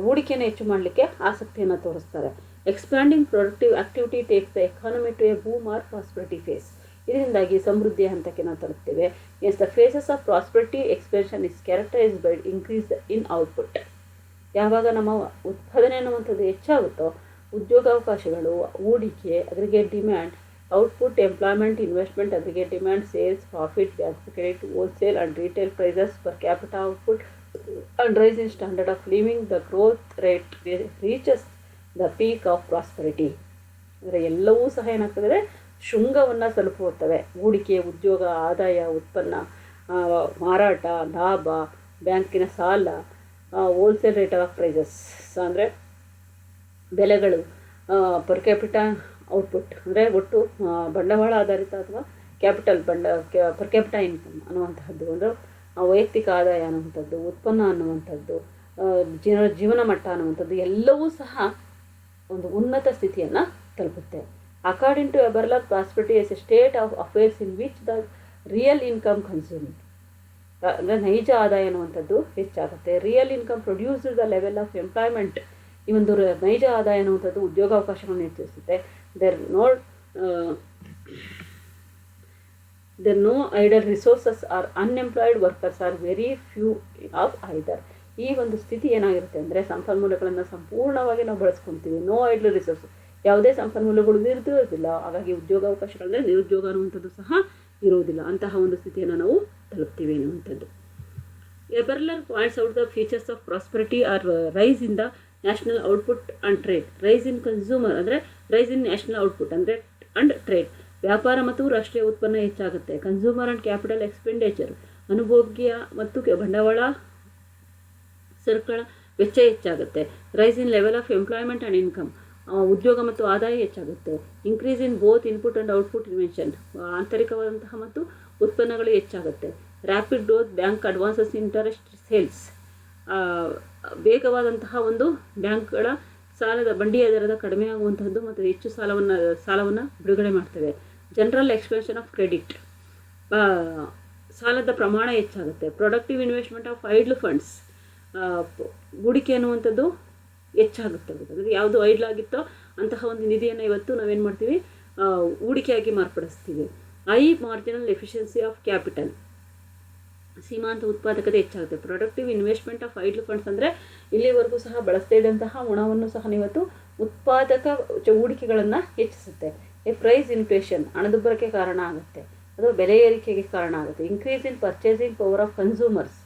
ಹೂಡಿಕೆಯನ್ನು ಹೆಚ್ಚು ಮಾಡಲಿಕ್ಕೆ ಆಸಕ್ತಿಯನ್ನು ತೋರಿಸ್ತಾರೆ. Expanding productive activity takes the economy to a boom or prosperity phase, ಇದರಿಂದಾಗಿ ಸಮೃದ್ಧಿಯ ಹಂತಕ್ಕೆ ನಾವು ತಲುಪ್ತೇವೆ. As the phases of prosperity expansion is characterised by increase in output, ಯಾವಾಗ ನಮ್ಮ ಉತ್ಪಾದನೆ ಅನ್ನುವಂಥದ್ದು ಹೆಚ್ಚಾಗುತ್ತೋ ಉದ್ಯೋಗಾವಕಾಶಗಳು, ಹೂಡಿಕೆ, aggregate demand, output, employment, investment, aggregate demand, sales, profit, bank credit, wholesale and retail prices per capital output and rise in standard of living, the growth rate reaches the peak of prosperity. ಅಂದರೆ ಎಲ್ಲವೂ ಸಹ ಏನಾಗ್ತದೆ, ಶೃಂಗವನ್ನು ತಲುಪುತ್ತವೆ. ಹೂಡಿಕೆ, ಉದ್ಯೋಗ, ಆದಾಯ, ಉತ್ಪನ್ನ, ಮಾರಾಟ, ಲಾಭ, ಬ್ಯಾಂಕಿನ ಸಾಲ, ಹೋಲ್ಸೇಲ್ ರೇಟ್ ಆಫ್ ಪ್ರೈಸಸ್ ಅಂದರೆ ಬೆಲೆಗಳು, ಪರ್ ಕ್ಯಾಪಿಟಲ್ ಔಟ್ಪುಟ್ ಅಂದರೆ ಒಟ್ಟು ಬಂಡವಾಳ ಆಧಾರಿತ ಅಥವಾ ಕ್ಯಾಪಿಟಲ್ ಪರ್ ಕ್ಯಾಪಿಟಲ್ ಇನ್ಕಮ್ ಅನ್ನುವಂತಹದ್ದು, ಅಂದರೆ ವೈಯಕ್ತಿಕ ಆದಾಯ ಅನ್ನುವಂಥದ್ದು, ಉತ್ಪನ್ನ ಅನ್ನುವಂಥದ್ದು, ಜೀವನ ಮಟ್ಟ ಅನ್ನುವಂಥದ್ದು ಎಲ್ಲವೂ ಸಹ ಒಂದು ಉನ್ನತ ಸ್ಥಿತಿಯನ್ನು ತಲುಪುತ್ತೆ. According to Haberler, prosperity is a state of affairs in which the real income consumed, ಅಂದರೆ ನೈಜ ಆದಾಯ ಅನ್ನುವಂಥದ್ದು ಹೆಚ್ಚಾಗುತ್ತೆ. Real income produced the level of employment, ಈ ಒಂದು ನೈಜ ಆದಾಯ ಅನ್ನುವಂಥದ್ದು ಉದ್ಯೋಗಾವಕಾಶಗಳನ್ನು ಹೆಚ್ಚಿಸುತ್ತೆ. There no idle resources or unemployed workers are very few of either. ಈ ಒಂದು ಸ್ಥಿತಿ ಏನಾಗಿರುತ್ತೆ ಅಂದರೆ ಸಂಪನ್ಮೂಲಗಳನ್ನು ಸಂಪೂರ್ಣವಾಗಿ ನಾವು ಬಳಸ್ಕೊತೀವಿ. ನೋ ಐಡಲ್ ರಿಸೋರ್ಸ್, ಯಾವುದೇ ಸಂಪನ್ಮೂಲಗಳು ಇರೋದಿಲ್ಲ. ಹಾಗಾಗಿ ಉದ್ಯೋಗಾವಕಾಶಗಳಂದರೆ ನಿರುದ್ಯೋಗ ಅನ್ನುವಂಥದ್ದು ಸಹ ಇರುವುದಿಲ್ಲ. ಅಂತಹ ಒಂದು ಸ್ಥಿತಿಯನ್ನು ನಾವು ತಲುಪ್ತೀವಿ ಅನ್ನುವಂಥದ್ದು. Haberler points out the features of prosperity are rise in the national output and trade, rise in consumer ಅಂದರೆ ರೈಸ್ ಇನ್ ನ್ಯಾಷನಲ್ ಔಟ್ಪುಟ್ ಅಂದರೆ ಆ್ಯಂಡ್ ಟ್ರೇಡ್, ವ್ಯಾಪಾರ ಮತ್ತು ರಾಷ್ಟ್ರೀಯ ಉತ್ಪನ್ನ ಹೆಚ್ಚಾಗುತ್ತೆ. ಕನ್ಸ್ಯೂಮರ್ ಆ್ಯಂಡ್ ಕ್ಯಾಪಿಟಲ್ ಎಕ್ಸ್ಪೆಂಡಿಚರ್, ಅನುಭೋಗ್ಯ ಮತ್ತು ಬಂಡವಾಳ ಸರಕುಗಳ ವೆಚ್ಚ ಹೆಚ್ಚಾಗುತ್ತೆ. Rise in level of employment and income, ಉದ್ಯೋಗ ಮತ್ತು ಆದಾಯ ಹೆಚ್ಚಾಗುತ್ತೆ. Increase in both input and output invention, ಆಂತರಿಕವಾದಂತಹ ಮತ್ತು ಉತ್ಪನ್ನಗಳು ಹೆಚ್ಚಾಗುತ್ತೆ. Rapid growth, bank advances, interest sales, ವೇಗವಾದಂತಹ ಒಂದು ಬ್ಯಾಂಕ್ಗಳ ಸಾಲದ ಬಡ್ಡಿಯ ದರದ ಕಡಿಮೆ ಆಗುವಂತಹದ್ದು ಮತ್ತು ಹೆಚ್ಚು ಸಾಲವನ್ನು ಬಿಡುಗಡೆ ಮಾಡ್ತವೆ. ಜನರಲ್ ಎಕ್ಸ್ಪೆನ್ಷನ್ ಆಫ್ ಕ್ರೆಡಿಟ್, ಸಾಲದ ಪ್ರಮಾಣ ಹೆಚ್ಚಾಗುತ್ತೆ. Productive investment of idle funds, ಹೂಡಿಕೆ ಅನ್ನುವಂಥದ್ದು ಹೆಚ್ಚಾಗುತ್ತೆ. ಅಂದರೆ ಯಾವುದು ಐಡ್ಲ್ ಆಗಿತ್ತೋ ಅಂತಹ ಒಂದು ನಿಧಿಯನ್ನು ಇವತ್ತು ನಾವೇನು ಮಾಡ್ತೀವಿ, ಹೂಡಿಕೆಯಾಗಿ ಮಾರ್ಪಡಿಸ್ತೀವಿ. High marginal efficiency of capital, ಸೀಮಾಂತ ಉತ್ಪಾದಕತೆ ಹೆಚ್ಚಾಗುತ್ತೆ. Productive investment of idle funds ಅಂದರೆ ಇಲ್ಲಿವರೆಗೂ ಸಹ ಬಳಸ್ತಾ ಇದ್ದಂತಹ ಹಣವನ್ನು ಸಹ ಇವತ್ತು ಉತ್ಪಾದಕ ಹೂಡಿಕೆಗಳನ್ನು ಹೆಚ್ಚಿಸುತ್ತೆ. ಪ್ರೈಸ್ ಇನ್ಫ್ಲೇಷನ್, ಹಣದುಬ್ಬರಕ್ಕೆ ಕಾರಣ ಆಗುತ್ತೆ, ಅದು ಬೆಲೆ ಏರಿಕೆಗೆ ಕಾರಣ ಆಗುತ್ತೆ. Increase in purchasing power of consumers,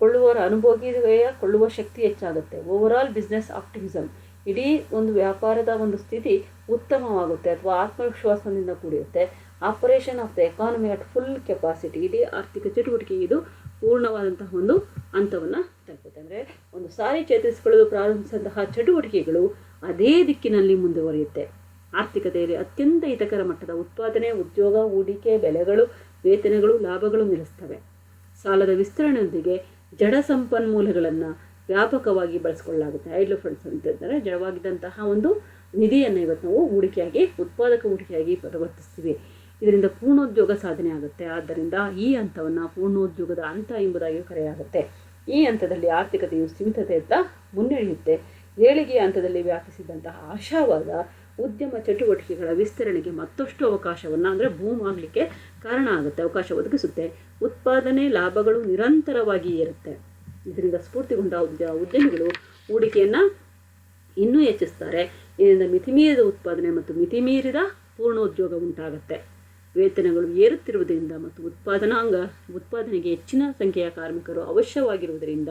ಕೊಳ್ಳುವವರ ಅನುಭೋಗಿಯ ಕೊಳ್ಳುವ ಶಕ್ತಿ ಹೆಚ್ಚಾಗುತ್ತೆ. ಓವರಾಲ್ ಬಿಸ್ನೆಸ್ ಆಪ್ಟಿಮಿಸಮ್, ಇಡೀ ಒಂದು ವ್ಯಾಪಾರದ ಒಂದು ಸ್ಥಿತಿ ಉತ್ತಮವಾಗುತ್ತೆ ಅಥವಾ ಆತ್ಮವಿಶ್ವಾಸದಿಂದ ಕೂಡಿರುತ್ತೆ. Operation of the economy at full capacity, ಇಡೀ ಆರ್ಥಿಕ ಚಟುವಟಿಕೆಗೆ ಇದು ಪೂರ್ಣವಾದಂತಹ ಒಂದು ಹಂತವನ್ನು ತಲುಪುತ್ತೆ. ಅಂದರೆ ಒಂದು ಸಾರಿ ಚೇತರಿಸಿಕೊಳ್ಳಲು ಪ್ರಾರಂಭಿಸಿದಂತಹ ಚಟುವಟಿಕೆಗಳು ಅದೇ ದಿಕ್ಕಿನಲ್ಲಿ ಮುಂದುವರಿಯುತ್ತೆ. ಆರ್ಥಿಕತೆಯಲ್ಲಿ ಅತ್ಯಂತ ಹಿತಕರ ಮಟ್ಟದ ಉತ್ಪಾದನೆ, ಉದ್ಯೋಗ, ಹೂಡಿಕೆ, ಬೆಲೆಗಳು, ವೇತನಗಳು, ಲಾಭಗಳು ನಿಲ್ಲಿಸ್ತವೆ. ಸಾಲದ ವಿಸ್ತರಣೆಯೊಂದಿಗೆ ಜಡ ಸಂಪನ್ಮೂಲಗಳನ್ನು ವ್ಯಾಪಕವಾಗಿ ಬಳಸಿಕೊಳ್ಳಲಾಗುತ್ತೆ. ಐಡ್ಲ್ ಫಂಡ್ಸ್ ಅಂತಂದರೆ ಜಡವಾಗಿದ್ದಂತಹ ಒಂದು ನಿಧಿಯನ್ನು ಇವತ್ತು ನಾವು ಹೂಡಿಕೆಯಾಗಿ, ಉತ್ಪಾದಕ ಹೂಡಿಕೆಯಾಗಿ ಪರಿವರ್ತಿಸ್ತೀವಿ. ಇದರಿಂದ ಪೂರ್ಣೋದ್ಯೋಗ ಸಾಧನೆ ಆಗುತ್ತೆ. ಆದ್ದರಿಂದ ಈ ಹಂತವನ್ನು ಪೂರ್ಣೋದ್ಯೋಗದ ಹಂತ ಎಂಬುದಾಗಿ ಕರೆಯಲಾಗುತ್ತೆ. ಈ ಹಂತದಲ್ಲಿ ಆರ್ಥಿಕತೆಯು ಸ್ಥಿಮಿತತೆಯತ್ತ ಮುನ್ನಡೆಯುತ್ತೆ. ಏಳಿಗೆಯ ಹಂತದಲ್ಲಿ ವ್ಯಾಪಿಸಿದಂತಹ ಆಶಾವಾದ ಉದ್ಯಮ ಚಟುವಟಿಕೆಗಳ ವಿಸ್ತರಣೆಗೆ ಮತ್ತಷ್ಟು ಅವಕಾಶವನ್ನು ಅಂದರೆ ಬೂಮ್ ಆಗಲಿಕ್ಕೆ ಕಾರಣ ಆಗುತ್ತೆ, ಅವಕಾಶ ಒದಗಿಸುತ್ತೆ. ಉತ್ಪಾದನೆ ಲಾಭಗಳು ನಿರಂತರವಾಗಿ ಏರುತ್ತೆ. ಇದರಿಂದ ಸ್ಫೂರ್ತಿಗೊಂಡ ಉದ್ಯಮಿಗಳು ಹೂಡಿಕೆಯನ್ನು ಇನ್ನೂ ಹೆಚ್ಚಿಸ್ತಾರೆ. ಇದರಿಂದ ಮಿತಿಮೀರಿದ ಉತ್ಪಾದನೆ ಮತ್ತು ಮಿತಿಮೀರಿದ ಪೂರ್ಣೋದ್ಯೋಗ ಉಂಟಾಗುತ್ತೆ. ವೇತನಗಳು ಏರುತ್ತಿರುವುದರಿಂದ ಮತ್ತು ಉತ್ಪಾದನೆಗೆ ಹೆಚ್ಚಿನ ಸಂಖ್ಯೆಯ ಕಾರ್ಮಿಕರು ಅವಶ್ಯವಾಗಿರುವುದರಿಂದ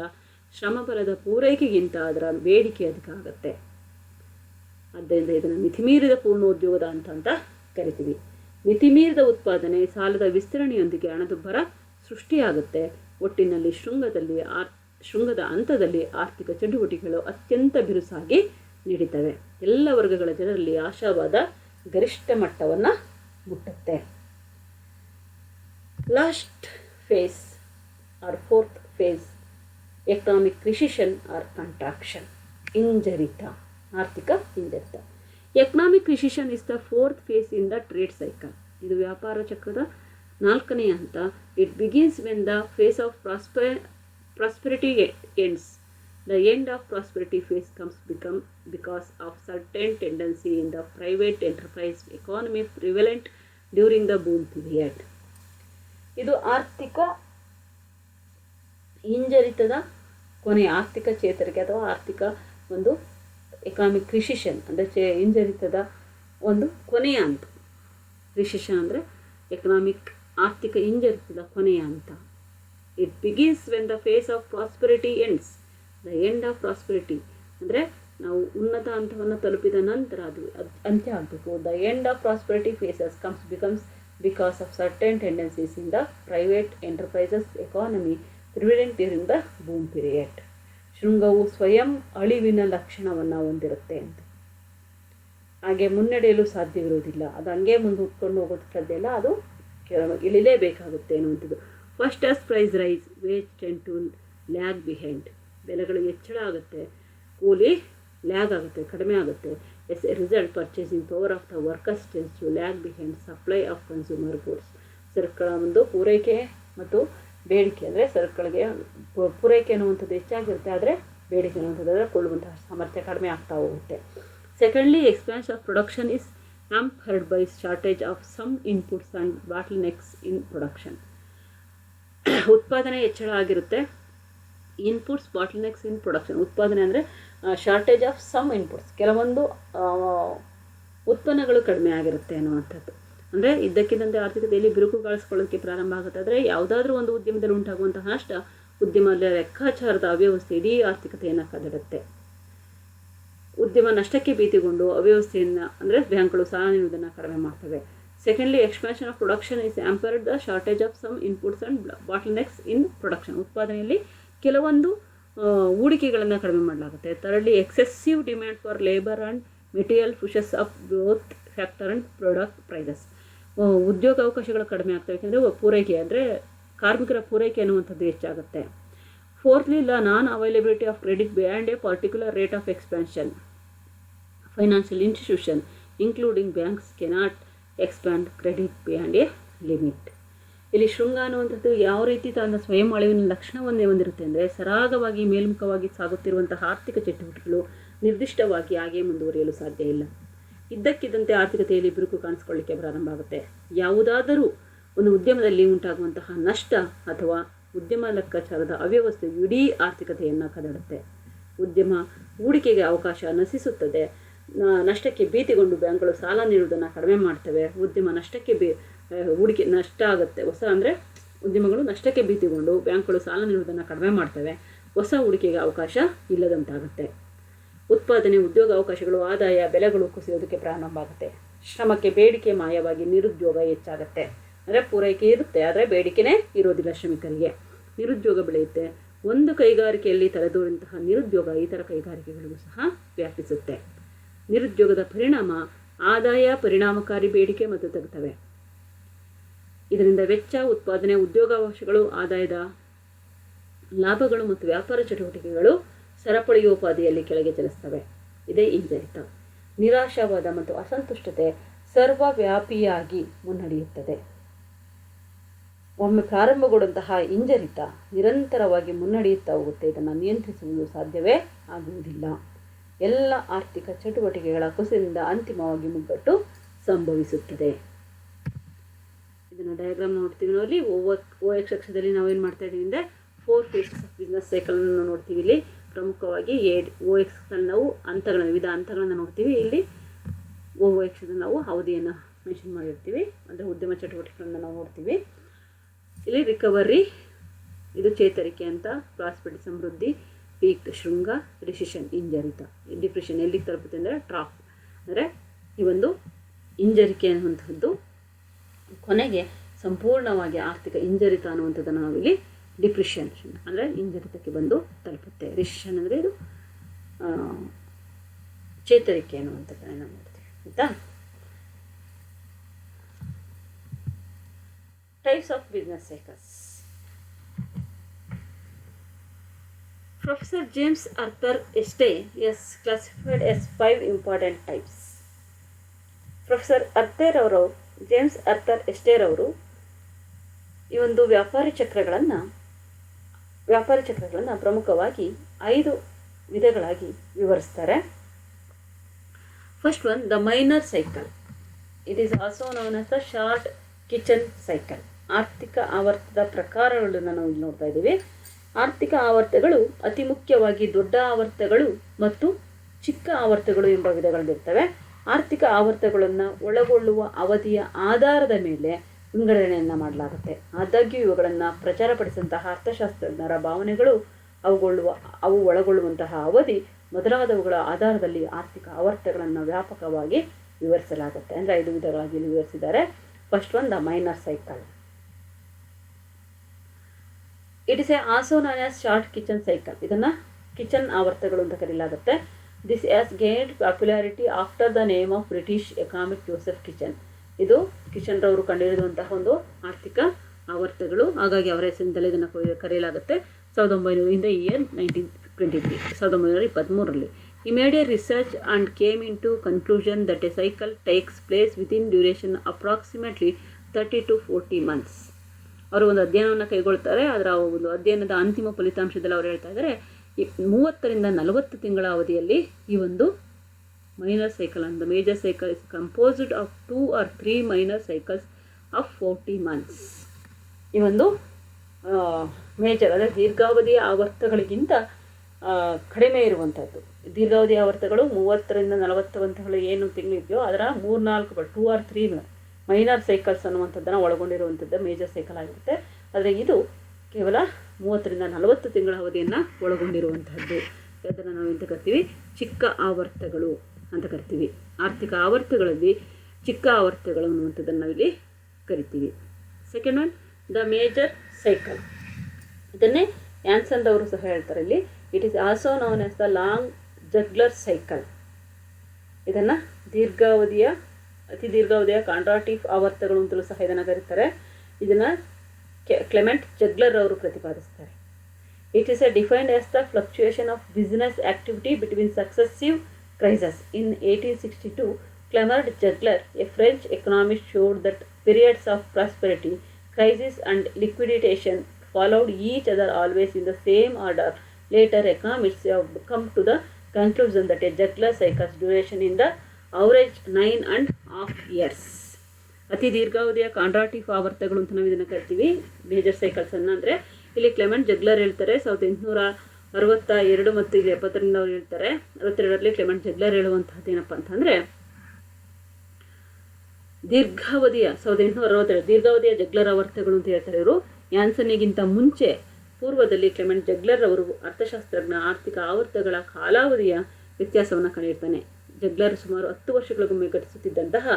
ಶ್ರಮಬಲದ ಪೂರೈಕೆಗಿಂತ ಅದರ ಬೇಡಿಕೆ ಅಧಿಕ ಆಗುತ್ತೆ. ಆದ್ದರಿಂದ ಇದನ್ನು ಮಿತಿಮೀರಿದ ಪೂರ್ಣೋದ್ಯೋಗದ ಅಂತ ಕರಿತೀವಿ. ಮಿತಿಮೀರಿದ ಉತ್ಪಾದನೆ ಸಾಲದ ವಿಸ್ತರಣೆಯೊಂದಿಗೆ ಹಣದುಬ್ಬರ ಸೃಷ್ಟಿಯಾಗುತ್ತೆ. ಒಟ್ಟಿನಲ್ಲಿ ಶೃಂಗದ ಹಂತದಲ್ಲಿ ಆರ್ಥಿಕ ಚಟುವಟಿಕೆಗಳು ಅತ್ಯಂತ ಬಿರುಸಾಗಿ ನಡೀತವೆ. ಎಲ್ಲ ವರ್ಗಗಳ ಜನರಲ್ಲಿ ಆಶಾವಾದ ಗರಿಷ್ಠ ಮಟ್ಟವನ್ನು ಮುಟ್ಟುತ್ತೆ. Last phase or fourth phase economic recession or contraction, ಹಿಂಜರಿತ, ಆರ್ಥಿಕ ಹಿಂಜರಿತ. Economic recession is the fourth phase in the trade cycle. ಇದು ವ್ಯಾಪಾರ ಚಕ್ರದ 4ನೇ ಹಂತ. It begins when the phase of prosperity ends. The end of prosperity phase comes because of certain tendency in the private enterprise economy prevalent during the boom period. ಇದು ಆರ್ಥಿಕ ಹಿಂಜರಿತದ ಕೊನೆ, ಆರ್ಥಿಕ ಚೇತರಿಕೆ ಅಥವಾ ಆರ್ಥಿಕ ಒಂದು ಎಕನಾಮಿಕ್ ರಿಸಿಷನ್ ಅಂದರೆ ಹಿಂಜರಿತದ ಒಂದು ಕೊನೆಯ ಹಂತ. ರಿಸಿಷನ್ ಅಂದರೆ ಎಕನಾಮಿಕ್ ಆರ್ಥಿಕ ಹಿಂಜರಿತದ ಕೊನೆಯ ಹಂತ. It begins when the phase of prosperity ends. The end of prosperity ಅಂದರೆ ನಾವು ಉನ್ನತ ಹಂತವನ್ನು ತಲುಪಿದ ನಂತರ ಅದು ಅಂತ್ಯ ಆಗಬೇಕು. The end of prosperity phases becomes because of certain tendencies in the private enterprises economy prevalent during the boom period. ಶೃಂಗವು ಸ್ವಯಂ ಅಳಿವಿನ ಲಕ್ಷಣವನ್ನು ಹೊಂದಿರುತ್ತೆ ಅಂತ. ಹಾಗೆ ಮುನ್ನಡೆಯಲು ಸಾಧ್ಯವಿರುವುದಿಲ್ಲ, ಅದು ಹಂಗೆ ಮುಂದೂಡ್ಕೊಂಡು ಹೋಗೋದು ಸಾಧ್ಯ ಇಲ್ಲ, ಅದು ಇಳಿಲೇಬೇಕಾಗುತ್ತೆ ಅನ್ನುವಂಥದ್ದು. First as price rise wage tend to lag behind. ಬೆಲೆಗಳು ಹೆಚ್ಚಳ ಆಗುತ್ತೆ, ಕೂಲಿ ಲ್ಯಾಗ್ ಆಗುತ್ತೆ, ಕಡಿಮೆ ಆಗುತ್ತೆ. As a result purchasing power of the workers tends to lag behind supply of consumer goods. ಸರಕುಗಳ ಒಂದು ಪೂರೈಕೆ ಮತ್ತು ಬೇಡಿಕೆ ಅಂದರೆ ಸರಕುಗಳಿಗೆ ಪೂರೈಕೆ ಅನ್ನುವಂಥದ್ದು ಹೆಚ್ಚಾಗಿರುತ್ತೆ, ಆದರೆ ಬೇಡಿಕೆ ಅನ್ನುವಂಥದ್ದು ಕೊಳ್ಳುವಂತಹ ಸಾಮರ್ಥ್ಯ ಕಡಿಮೆ ಆಗ್ತಾ ಹೋಗುತ್ತೆ. Secondly, expansion of production is hampered by shortage of some inputs and bottlenecks in production. ಉತ್ಪಾದನೆ ಹೆಚ್ಚಳ ಆಗಿರುತ್ತೆ. Inputs bottlenecks in production. ಉತ್ಪಾದನೆ ಅಂದರೆ ಶಾರ್ಟೇಜ್ ಆಫ್ ಸಮ್ ಇನ್ಪುಟ್ಸ್, ಕೆಲವೊಂದು ಉತ್ಪನ್ನಗಳು ಕಡಿಮೆ ಆಗಿರುತ್ತೆ ಅನ್ನುವಂಥದ್ದು. ಅಂದರೆ ಇದ್ದಕ್ಕಿದ್ದಂತೆ ಆರ್ಥಿಕತೆಯಲ್ಲಿ ಬಿರುಕುಗೊಳಿಸ್ಕೊಳ್ಳೋಕ್ಕೆ ಪ್ರಾರಂಭ ಆಗುತ್ತೆ. ಆದರೆ ಯಾವುದಾದ್ರೂ ಒಂದು ಉದ್ಯಮದಲ್ಲಿ ಉಂಟಾಗುವಂತಹ ನಷ್ಟ, ಉದ್ಯಮದ ಲೆಕ್ಕಾಚಾರದ ಅವ್ಯವಸ್ಥೆ ಇಡೀ ಆರ್ಥಿಕತೆಯನ್ನು ಕದಡುತ್ತೆ. ಉದ್ಯಮ ನಷ್ಟಕ್ಕೆ ಭೀತಿಗೊಂಡು ಅವ್ಯವಸ್ಥೆಯನ್ನು ಅಂದರೆ ಬ್ಯಾಂಕ್ಗಳು ಸಾಲ ನೀಡುವುದನ್ನು ಕಡಿಮೆ ಮಾಡ್ತವೆ. Secondly, expansion of production is hampered the shortage of some inputs and bottlenecks in production. ಉತ್ಪಾದನೆಯಲ್ಲಿ ಕೆಲವೊಂದು ಹೂಡಿಕೆಗಳನ್ನು ಕಡಿಮೆ ಮಾಡಲಾಗುತ್ತೆ. Thirdly, excessive demand for labour and material pushes up growth factor and product prices. ಉದ್ಯೋಗ ಅವಕಾಶಗಳು ಕಡಿಮೆ ಆಗ್ತವೆ, ಯಾಕೆಂದರೆ ಪೂರೈಕೆ ಅಂದರೆ ಕಾರ್ಮಿಕರ ಪೂರೈಕೆ ಅನ್ನುವಂಥದ್ದು ಹೆಚ್ಚಾಗುತ್ತೆ. Fourthly, the non availability of credit beyond a particular rate of expansion. Financial institution including banks cannot expand credit beyond a limit. ಇಲ್ಲಿ ಶೃಂಗ ಅನ್ನುವಂಥದ್ದು ಯಾವ ರೀತಿ ತನ್ನ ಸ್ವಯಂ ಅಳಿವಿನ ಲಕ್ಷಣವನ್ನೇ ಹೊಂದಿರುತ್ತೆ ಅಂದರೆ, ಸರಾಗವಾಗಿ ಮೇಲ್ಮುಖವಾಗಿ ಸಾಗುತ್ತಿರುವಂತಹ ಆರ್ಥಿಕ ಚಟುವಟಿಕೆಗಳು ನಿರ್ದಿಷ್ಟವಾಗಿ ಹಾಗೆ ಮುಂದುವರಿಯಲು ಸಾಧ್ಯ ಇಲ್ಲ. ಇದ್ದಕ್ಕಿದ್ದಂತೆ ಆರ್ಥಿಕತೆಯಲ್ಲಿ ಬಿರುಕು ಕಾಣಿಸ್ಕೊಳ್ಳಿಕ್ಕೆ ಪ್ರಾರಂಭ ಆಗುತ್ತೆ. ಯಾವುದಾದರೂ ಒಂದು ಉದ್ಯಮದಲ್ಲಿ ಉಂಟಾಗುವಂತಹ ನಷ್ಟ ಅಥವಾ ಉದ್ಯಮ ಲೆಕ್ಕಾಚಾರದ ಅವ್ಯವಸ್ಥೆ ಇಡೀ ಆರ್ಥಿಕತೆಯನ್ನು ಕದಡುತ್ತೆ. ಉದ್ಯಮ ಹೂಡಿಕೆಗೆ ಅವಕಾಶ ನಶಿಸುತ್ತದೆ. ನಷ್ಟಕ್ಕೆ ಭೀತಿಗೊಂಡು ಬ್ಯಾಂಕ್ಗಳು ಸಾಲ ನೀಡುವುದನ್ನು ಕಡಿಮೆ ಮಾಡ್ತವೆ. ಉದ್ಯಮ ಹೂಡಿಕೆ ನಷ್ಟ ಆಗುತ್ತೆ. ಉದ್ಯಮಗಳು ನಷ್ಟಕ್ಕೆ ಭೀತಿಗೊಂಡು ಬ್ಯಾಂಕ್ಗಳು ಸಾಲ ನೀಡುವುದನ್ನು ಕಡಿಮೆ ಮಾಡ್ತವೆ. ಹೊಸ ಹೂಡಿಕೆಗೆ ಅವಕಾಶ ಇಲ್ಲದಂತಾಗುತ್ತೆ. ಉತ್ಪಾದನೆ, ಉದ್ಯೋಗ ಅವಕಾಶಗಳು, ಆದಾಯ, ಬೆಲೆಗಳು ಕುಸಿಯೋದಕ್ಕೆ ಪ್ರಾರಂಭ ಆಗುತ್ತೆ. ಶ್ರಮಕ್ಕೆ ಬೇಡಿಕೆ ಮಾಯವಾಗಿ ನಿರುದ್ಯೋಗ ಹೆಚ್ಚಾಗುತ್ತೆ. ಅಂದರೆ ಪೂರೈಕೆ ಇರುತ್ತೆ, ಆದರೆ ಬೇಡಿಕೆನೇ ಇರೋದಿಲ್ಲ ಶ್ರಮಿಕರಿಗೆ. ನಿರುದ್ಯೋಗ ಬೆಳೆಯುತ್ತೆ. ಒಂದು ಕೈಗಾರಿಕೆಯಲ್ಲಿ ತಲೆದೋರಿದಂತಹ ನಿರುದ್ಯೋಗ ಇತರ ಕೈಗಾರಿಕೆಗಳಿಗೂ ಸಹ ವ್ಯಾಪಿಸುತ್ತೆ. ನಿರುದ್ಯೋಗದ ಪರಿಣಾಮ ಆದಾಯ, ಪರಿಣಾಮಕಾರಿ ಬೇಡಿಕೆ ಮತ್ತು ತಗ್ತವೆ. ಇದರಿಂದ ವೆಚ್ಚ, ಉತ್ಪಾದನೆ, ಉದ್ಯೋಗಾವಕಾಶಗಳು, ಆದಾಯದ ಲಾಭಗಳು ಮತ್ತು ವ್ಯಾಪಾರ ಚಟುವಟಿಕೆಗಳು ಸರಪಳಿಯೋಪಾದಿಯಲ್ಲಿ ಕೆಳಗೆ ಚಲಿಸ್ತವೆ. ಇದೇ ಹಿಂಜರಿತ. ನಿರಾಶಾವಾದ ಮತ್ತು ಅಸಂತುಷ್ಟತೆ ಸರ್ವವ್ಯಾಪಿಯಾಗಿ ಮುನ್ನಡೆಯುತ್ತದೆ. ಒಮ್ಮೆ ಪ್ರಾರಂಭಗೊಂಡಂತಹ ಹಿಂಜರಿತ ನಿರಂತರವಾಗಿ ಮುನ್ನಡೆಯುತ್ತಾ ಹೋಗುತ್ತೆ. ಇದನ್ನು ನಿಯಂತ್ರಿಸುವುದು ಸಾಧ್ಯವೇ ಆಗುವುದಿಲ್ಲ. ಎಲ್ಲ ಆರ್ಥಿಕ ಚಟುವಟಿಕೆಗಳ ಕುಸಿತದಿಂದ ಅಂತಿಮವಾಗಿ ಮುಗ್ಗಟ್ಟು ಸಂಭವಿಸುತ್ತದೆ. ಇದನ್ನು ಡಯಾಗ್ರಾಮ್ ನೋಡ್ತೀವಿ. ನೋಡಿ, OX ಅಕ್ಷದಲ್ಲಿ ನಾವೇನು ಮಾಡ್ತಾ ಇದ್ದೀವಿ ಅಂದರೆ 4 ಫೇಸಸ್ ಆಫ್ ಬಿಸ್ನೆಸ್ ಸೈಕಲನ್ನು ನೋಡ್ತೀವಿ. ಇಲ್ಲಿ ಪ್ರಮುಖವಾಗಿ OX ನಾವು ವಿವಿಧ ಹಂತಗಳನ್ನು ನೋಡ್ತೀವಿ. ಇಲ್ಲಿ OX ನಾವು ಅವಧಿಯನ್ನು ಮೆನ್ಷನ್ ಮಾಡಿರ್ತೀವಿ, ಅಂದರೆ ಉದ್ಯಮ ಚಟುವಟಿಕೆಗಳನ್ನು ನಾವು ನೋಡ್ತೀವಿ. ಇಲ್ಲಿ ರಿಕವರಿ ಇದು ಚೇತರಿಕೆ ಅಂತ, ಪ್ರಾಸ್ಪೆರಿಟಿ ಸಮೃದ್ಧಿ, ಪೀಕ್ ಶೃಂಗ, ರಿಸಿಷನ್ ಹಿಂಜರಿತ, ಡಿಪ್ರೆಷನ್ ಎಲ್ಲಿಗೆ ತಲುಪುತ್ತೆ ಅಂದರೆ ಟ್ರಾಪ್, ಅಂದರೆ ಈ ಒಂದು ಹಿಂಜರಿಕೆ ಅನ್ನುವಂಥದ್ದು ಕೊನೆಗೆ ಸಂಪೂರ್ಣವಾಗಿ ಆರ್ಥಿಕ ಹಿಂಜರಿತ ಅನ್ನುವಂಥದ್ದನ್ನು ನಾವಿಲ್ಲಿ ಡಿಪ್ರೆಷನ್ ಅಂದರೆ ಹಿಂಜರಿತಕ್ಕೆ ಬಂದು ತಲುಪುತ್ತೆ. ರಿಸಿಷನ್ ಅಂದರೆ ಇದು ಚೇತರಿಕೆ ಅನ್ನುವಂಥದ್ದನ್ನು ನಾವು ನೋಡ್ತೀವಿ. ಆಯಿತಾ? Types of business cycles. Professor James Arthur Estey is classified as 5 important types. Professor James Arthur Estey ಅವರು ಈ ಒಂದು ವ್ಯಾಪಾರಿ ಚಕ್ರಗಳನ್ನು ಪ್ರಮುಖವಾಗಿ 5 ವಿಧಗಳಾಗಿ ವಿವರಿಸ್ತಾರೆ. First one, the minor cycle. It is also known as the short Kitchin cycle. ಆರ್ಥಿಕ ಆವರ್ತದ ಪ್ರಕಾರಗಳನ್ನು ನಾವು ಇಲ್ಲಿ ನೋಡ್ತಾ ಇದ್ದೀವಿ. ಆರ್ಥಿಕ ಆವರ್ತಗಳು ಅತಿ ಮುಖ್ಯವಾಗಿ ದೊಡ್ಡ ಆವರ್ತಗಳು ಮತ್ತು ಚಿಕ್ಕ ಆವರ್ತಗಳು ಎಂಬ ವಿಧಗಳಿರ್ತವೆ. ಆರ್ಥಿಕ ಆವರ್ತಗಳನ್ನು ಒಳಗೊಳ್ಳುವ ಅವಧಿಯ ಆಧಾರದ ಮೇಲೆ ವಿಂಗಡಣೆಯನ್ನು ಮಾಡಲಾಗುತ್ತೆ. ಆದಾಗ್ಯೂ ಇವುಗಳನ್ನು ಪ್ರಚಾರಪಡಿಸಿದಂತಹ ಅರ್ಥಶಾಸ್ತ್ರಜ್ಞರ ಭಾವನೆಗಳು ಅವು ಒಳಗೊಳ್ಳುವಂತಹ ಅವಧಿ ಮೊದಲಾದವುಗಳ ಆಧಾರದಲ್ಲಿ ಆರ್ಥಿಕ ಆವರ್ತಗಳನ್ನು ವ್ಯಾಪಕವಾಗಿ ವಿವರಿಸಲಾಗುತ್ತೆ. ಅಂದರೆ 5 ವಿಧಗಳಾಗಿ ವಿವರಿಸಿದ್ದಾರೆ. First one, the minor cycle. It is also non as short Kitchin cycle. ಇದನ್ನು ಕಿಚನ್ ಆವರ್ತಗಳು ಅಂತ ಕರೆಯಲಾಗುತ್ತೆ. This has gained popularity after the name of British economic Joseph kitchen. ಇದು ಕಿಚನ್ ರವರು ಕಂಡುಹಿಡಿದಂತಹ ಒಂದು ಆರ್ಥಿಕ ಆವರ್ತಗಳು, ಹಾಗಾಗಿ ಅವರ ಹೆಸರಿನಿಂದಲೇ ಇದನ್ನು ಕರೆಯಲಾಗುತ್ತೆ. 1923 He made a research and came into conclusion that a cycle takes place within duration approximately 30 to 40 months. ಅವರು ಒಂದು ಅಧ್ಯಯನವನ್ನು ಕೈಗೊಳ್ತಾರೆ. ಅದರ ಒಂದು ಅಧ್ಯಯನದ ಅಂತಿಮ ಫಲಿತಾಂಶದಲ್ಲಿ ಅವರು ಹೇಳ್ತಾ ಇದ್ದಾರೆ 30 ರಿಂದ 40 ತಿಂಗಳ ಅವಧಿಯಲ್ಲಿ ಈ ಒಂದು minor cycle and the major cycle is composed of 2 or 3 minor cycles of 40 months. ಈ ಒಂದು ಮೇಜರ್ ಅಂದರೆ ದೀರ್ಘಾವಧಿಯ ಆವರ್ತಗಳಿಗಿಂತ ಕಡಿಮೆ ಇರುವಂಥದ್ದು. ದೀರ್ಘಾವಧಿಯ ಆವರ್ತಗಳು 30 ರಿಂದ 40 ಹಂತಗಳು ಏನು ತಿಂಗಳಿದೆಯೋ ಅದರ 3-4 2 or 3 ಮೈನರ್ ಸೈಕಲ್ಸ್ ಅನ್ನುವಂಥದ್ದನ್ನು ಒಳಗೊಂಡಿರುವಂಥದ್ದು ಮೇಜರ್ ಸೈಕಲ್ ಆಗಿರುತ್ತೆ. ಆದರೆ ಇದು ಕೇವಲ 30 ರಿಂದ 40 ತಿಂಗಳ ಅವಧಿಯನ್ನು ಒಳಗೊಂಡಿರುವಂತಹದ್ದು. ಅದನ್ನು ನಾವು ಎಂತ ಕರಿತೀವಿ? ಚಿಕ್ಕ ಆವರ್ತಗಳು ಅಂತ ಕರಿತೀವಿ. ಆರ್ಥಿಕ ಆವರ್ತಗಳಲ್ಲಿ ಚಿಕ್ಕ ಆವರ್ತಗಳು ಅನ್ನುವಂಥದ್ದನ್ನು ನಾವಿಲ್ಲಿ ಕರಿತೀವಿ. Second one, the major cycle. ಇದನ್ನೇ ಆ್ಯನ್ಸನ್ ಅವರು ಸಹ ಹೇಳ್ತಾರೆ ಇಲ್ಲಿ. It is also known as the long Juglar cycle. ಇದನ್ನು ಅತಿ ದೀರ್ಘಾವಧಿಯ ಕಾಂಟ್ರಾಕ್ಟಿವ್ ಆವರ್ತಗಳು ಅಂತಲೂ ಸಹ ಇದನ್ನು ಕರೀತಾರೆ. ಇದನ್ನು ಕ್ಲೆಮೆಂಟ್ ಜಗ್ಲರ್ ಅವರು ಪ್ರತಿಪಾದಿಸ್ತಾರೆ. It is defined as the fluctuation of business activity between successive crises. In 1862, Clement Juglar, a French economist, showed that periods of prosperity, crisis and liquidation followed each other always in the same order. Later economists have come to the conclusion that a Juglar cycle's duration in the average 9.5 years. ಅತಿ ದೀರ್ಘಾವಧಿಯ ಕಾಂಟ್ರಾಕ್ಟಿವ್ ಆವರ್ತಗಳು ಅಂತ ನಾವು ಇದನ್ನು ಕರಿತೀವಿ, major ಸೈಕಲ್ಸನ್ನು. ಅಂದರೆ ಇಲ್ಲಿ Clement ಜಗ್ಲರ್ ಹೇಳ್ತಾರೆ 1862 ಮತ್ತು ಇಲ್ಲಿ 70ರಿಂದ ಅವ್ರು ಹೇಳ್ತಾರೆ. 62ರಲ್ಲಿ ಕ್ಲೆಮೆಂಟ್ ಜಗ್ಲರ್ ಹೇಳುವಂತಹದ್ದು ಏನಪ್ಪ ಅಂತಂದರೆ ದೀರ್ಘಾವಧಿಯ 1867 ದೀರ್ಘಾವಧಿಯ ಜಗ್ಲರ್ ಆವರ್ತಗಳು ಅಂತ ಹೇಳ್ತಾರೆ ಇವರು. ಆ್ಯನ್ಸನ್ನಿಗಿಂತ ಮುಂಚೆ ಪೂರ್ವದಲ್ಲಿ ಕ್ಲೆಮೆಂಟ್ ಜಗ್ಲರ್ ಅವರು ಅರ್ಥಶಾಸ್ತ್ರಜ್ಞ ಆರ್ಥಿಕ ಆವರ್ತಗಳ ಕಾಲಾವಧಿಯ ವ್ಯತ್ಯಾಸವನ್ನು ಕಂಡಿರ್ತಾನೆ. ಜಗ್ಲರ್ ಸುಮಾರು 10 ವರ್ಷಗಳಿಗೊಮ್ಮೆ ಘಟಿಸುತ್ತಿದ್ದಂತಹ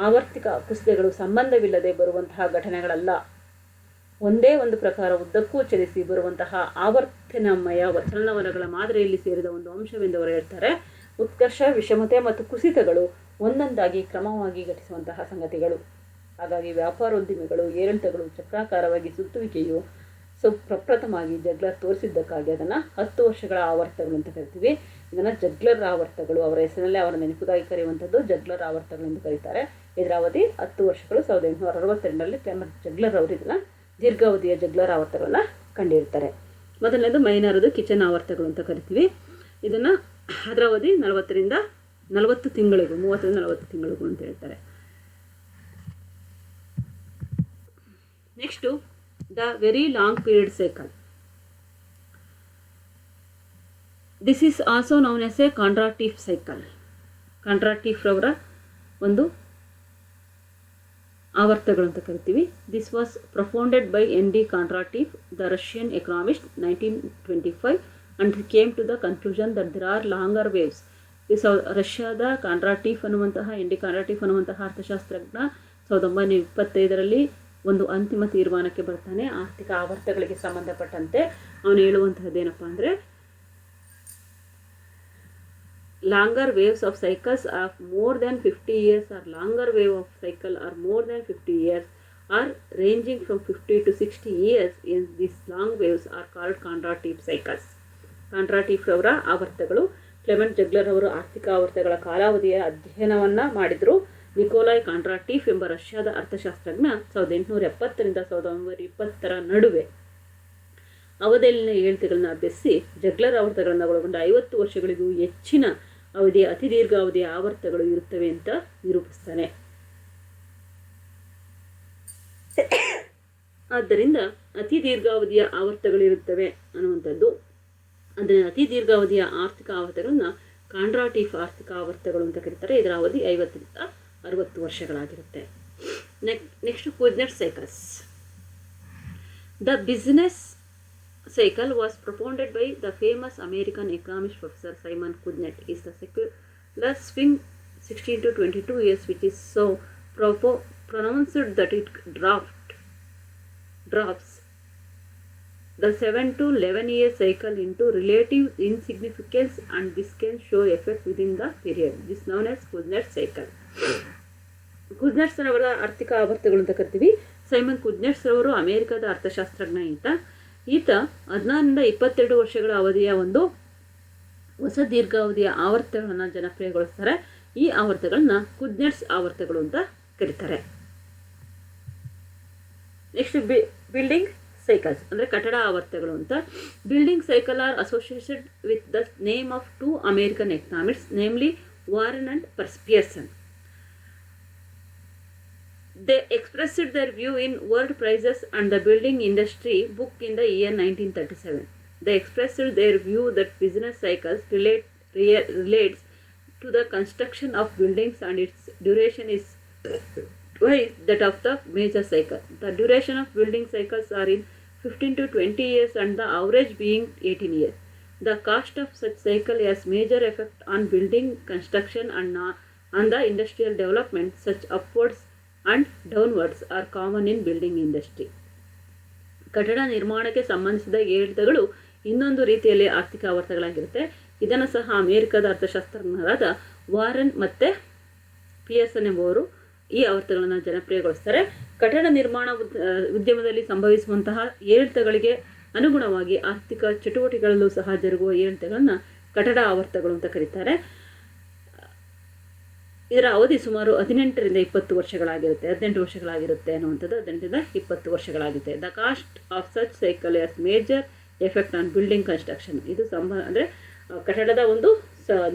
ಆವರ್ತಿಕ ಕುಸಿತಗಳು ಸಂಬಂಧವಿಲ್ಲದೆ ಬರುವಂತಹ ಘಟನೆಗಳಲ್ಲ. ಒಂದೇ ಒಂದು ಪ್ರಕಾರ ಉದ್ದಕ್ಕೂ ಚಲಿಸಿ ಬರುವಂತಹ ಆವರ್ತನಮಯ ಚಲನವಲನಗಳ ಮಾದರಿಯಲ್ಲಿ ಸೇರಿದ ಒಂದು ಅಂಶವೆಂದು ಅವರು ಹೇಳ್ತಾರೆ. ಉತ್ಕರ್ಷ, ವಿಷಮತೆ ಮತ್ತು ಕುಸಿತಗಳು ಒಂದೊಂದಾಗಿ ಕ್ರಮವಾಗಿ ಘಟಿಸುವಂತಹ ಸಂಗತಿಗಳು. ಹಾಗಾಗಿ ವ್ಯಾಪಾರೋದ್ಯಮಿಗಳು ಏರಿಳಿತಗಳು ಚಕ್ರಾಕಾರವಾಗಿ ಸುತ್ತುವಿಕೆಯು ಪ್ರಪ್ರಥಮವಾಗಿ ಜಗ್ಲರ್ ತೋರಿಸಿದ್ದಕ್ಕಾಗಿ ಅದನ್ನು 10 ವರ್ಷಗಳ ಆವರ್ತಗಳು ಅಂತ ಕರಿತೀವಿ. ಇದನ್ನು ಜಗ್ಲರ್ ಆವರ್ತಗಳು, ಅವರ ಹೆಸರಿನಲ್ಲೇ ಅವರ ನೆನಪುಗಾಗಿ ಕರೆಯುವಂಥದ್ದು ಜಗ್ಲರ್ ಆವರ್ತಗಳು ಎಂದು ಕರೀತಾರೆ. ಇದರ ಅವಧಿ 10 ವರ್ಷಗಳು. 1862ರಲ್ಲಿ ಕ್ಲೆಮೆಂಟ್ ಜಗ್ಲರ್ ಅವರು ಇದನ್ನು ದೀರ್ಘಾವಧಿಯ ಜಗ್ಲರ್ ಆವರ್ತಗಳನ್ನು ಕಂಡಿರ್ತಾರೆ. ಮೊದಲನೇದು ಮೈನರದು ಕಿಚನ್ ಆವರ್ತಗಳು ಅಂತ ಕರಿತೀವಿ. ಇದನ್ನು ಅದರ ಅವಧಿ 40 ರಿಂದ 40 ತಿಂಗಳಿಗೂ 30 ರಿಂದ 40 ತಿಂಗಳಿಗೂ ಅಂತ ಹೇಳ್ತಾರೆ. Next the very long period cycle. This is also known as a Kondratieff cycle. Kondratieff ರವರ ಒಂದು ಆವರ್ತಗಳು ಅಂತ ಕರಿತೀವಿ. This was propounded by N D Kondratieff, the Russian economist, 1925, and came to the conclusion that there are longer waves. ರಷ್ಯಾದ Kondratieff ಅನ್ನುವಂತಹ N D ಕಾಂಟ್ರಾಕ್ಟಿವ್ ಅನ್ನುವಂತಹ ಅರ್ಥಶಾಸ್ತ್ರಜ್ಞ 1925ರಲ್ಲಿ ಒಂದು ಅಂತಿಮ ತೀರ್ಮಾನಕ್ಕೆ ಬರ್ತಾನೆ. ಆರ್ಥಿಕ ಆವರ್ತಗಳಿಗೆ ಸಂಬಂಧಪಟ್ಟಂತೆ ಅವನು ಹೇಳುವಂತಹದ್ದೇನಪ್ಪ ಅಂದರೆ, longer waves of cycles of more than 50 years or longer wave of cycle are more than 50 years are ranging from 50 to 60 years in these long waves are called contractive cycles. ಕಾಂಟ್ರಾಕ್ಟಿವ್ ರವರ ಆವರ್ತಗಳು. ಕ್ಲೆಮೆಂಟ್ ಜಗ್ಲರ್ ಅವರು ಆರ್ಥಿಕ ಆವರ್ತಗಳ ಕಾಲಾವಧಿಯ ಅಧ್ಯಯನವನ್ನು ಮಾಡಿದರು. Nikolai ಕಾಂಟ್ರಾಕ್ಟಿವ್ ಎಂಬ ರಷ್ಯಾದ ಅರ್ಥಶಾಸ್ತ್ರಜ್ಞ 1870ರಿಂದ 1920ರ ನಡುವೆ ಅವಧಿಯಲ್ಲಿನ ಏಳ್ತೆಗಳನ್ನು ಅಭ್ಯಸಿಸಿ ಜಗ್ಲರ್ ಆವರ್ತಗಳನ್ನು ಒಳಗೊಂಡ 50 ವರ್ಷಗಳಿಗೂ ಹೆಚ್ಚಿನ ಅವಧಿಯ ಅತಿ ದೀರ್ಘಾವಧಿಯ ಆವರ್ತಗಳು ಇರುತ್ತವೆ ಅಂತ ನಿರೂಪಿಸ್ತಾನೆ. ಆದ್ದರಿಂದ ಅತಿ ದೀರ್ಘಾವಧಿಯ ಆವರ್ತಗಳಿರುತ್ತವೆ ಅನ್ನುವಂಥದ್ದು. ಅದನ್ನು ಅತಿ ದೀರ್ಘಾವಧಿಯ ಆರ್ಥಿಕ ಆವರ್ತಗಳನ್ನು ಕಾಂಟ್ರಾಕ್ಟಿವ್ ಆರ್ಥಿಕ ಆವರ್ತಗಳು ಅಂತ ಕರೀತಾರೆ. ಇದರ ಅವಧಿ 50ರಿಂದ 60 ವರ್ಷಗಳಾಗಿರುತ್ತೆ. Next Kuznets cycles. The business cycle was propounded by the famous American economist Professor Simon Kuznets. Is the secular swing 16 to 22 years, which is so pronounced that it drops the 7 to 11 year cycle into relative insignificance, and this can show effect within the period. This is known as Kuznets cycle. ಕುಜ್ನೆಟ್ಸ್ ರವರ ಆರ್ಥಿಕ ಆವರ್ತಗಳು ಅಂತ ಕರಿತೀವಿ. Simon ಕುಜ್ನೆಟ್ಸ್ ರವರು ಅಮೆರಿಕದ ಅರ್ಥಶಾಸ್ತ್ರಜ್ಞ. ಈತ 16ರಿಂದ 22 ವರ್ಷಗಳ ಅವಧಿಯ ಒಂದು ಹೊಸ ದೀರ್ಘಾವಧಿಯ ಆವರ್ತಗಳನ್ನು ಜನಪ್ರಿಯಗೊಳಿಸ್ತಾರೆ. ಈ ಆವರ್ತಗಳನ್ನ ಕುಜ್ನೆಟ್ಸ್ ಆವರ್ತಗಳು ಅಂತ ಕರೀತಾರೆ. ನೆಕ್ಸ್ಟ್ ಬಿಲ್ಡಿಂಗ್ ಸೈಕಲ್ಸ್ ಅಂದರೆ ಕಟ್ಟಡ ಆವರ್ತಗಳು ಅಂತ. Building cycle are associated with the name of 2 American economists, namely Warren and Pearson. They expressed their view in World Prices and the Building Industry book in the year 1937. They expressed their view that business cycles relates to the construction of buildings and its duration is twice that of the major cycle. The duration of building cycles are in 15 to 20 years and the average being 18 years. The cost of such cycle has major effect on building construction and on the industrial development. Such upwards and downwards are common in building industry. ಕಟ್ಟಡ ನಿರ್ಮಾಣಕ್ಕೆ ಸಂಬಂಧಿಸಿದ ಏರಿಳಿತಗಳು ಇನ್ನೊಂದು ರೀತಿಯಲ್ಲಿ ಆರ್ಥಿಕ ಆವರ್ತಗಳಾಗಿರುತ್ತೆ. ಇದನ್ನು ಸಹ ಅಮೆರಿಕದ ಅರ್ಥಶಾಸ್ತ್ರಜ್ಞರಾದ ವಾರನ್ ಮತ್ತು ಪಿಯರ್ಸನ್ ಎಂಬುವರು ಈ ಆವರ್ತಗಳನ್ನು ಜನಪ್ರಿಯಗೊಳಿಸ್ತಾರೆ. ಕಟ್ಟಡ ನಿರ್ಮಾಣ ಉದ್ಯಮದಲ್ಲಿ ಸಂಭವಿಸುವಂತಹ ಏರಿಳಿತಗಳಿಗೆ ಅನುಗುಣವಾಗಿ ಆರ್ಥಿಕ ಚಟುವಟಿಕೆಗಳಲ್ಲೂ ಸಹ ಜರುಗುವ ಏರಿಳಿತಗಳನ್ನು ಕಟ್ಟಡ ಆವರ್ತಗಳು ಅಂತ ಕರೀತಾರೆ. ಇದರ ಅವಧಿ ಸುಮಾರು 18ರಿಂದ 20 ವರ್ಷಗಳಾಗಿರುತ್ತೆ. 18 ವರ್ಷಗಳಾಗಿರುತ್ತೆ ಅನ್ನುವಂಥದ್ದು 18ರಿಂದ 20 ವರ್ಷಗಳಾಗುತ್ತೆ. The cost of such cycle has major effect on building construction. ಇದು ಅಂದರೆ ಕಟ್ಟಡದ ಒಂದು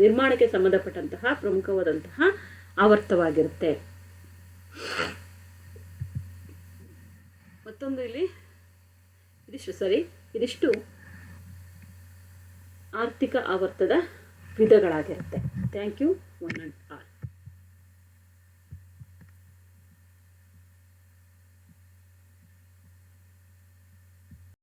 ನಿರ್ಮಾಣಕ್ಕೆ ಸಂಬಂಧಪಟ್ಟಂತಹ ಪ್ರಮುಖವಾದಂತಹ ಆವರ್ತವಾಗಿರುತ್ತೆ. ಮತ್ತೊಂದು ಇಲ್ಲಿ ಇದಿಷ್ಟು ಆರ್ಥಿಕ ಆವರ್ತದ ವಿಧಗಳಾಗಿರುತ್ತೆ. Thank you one and all.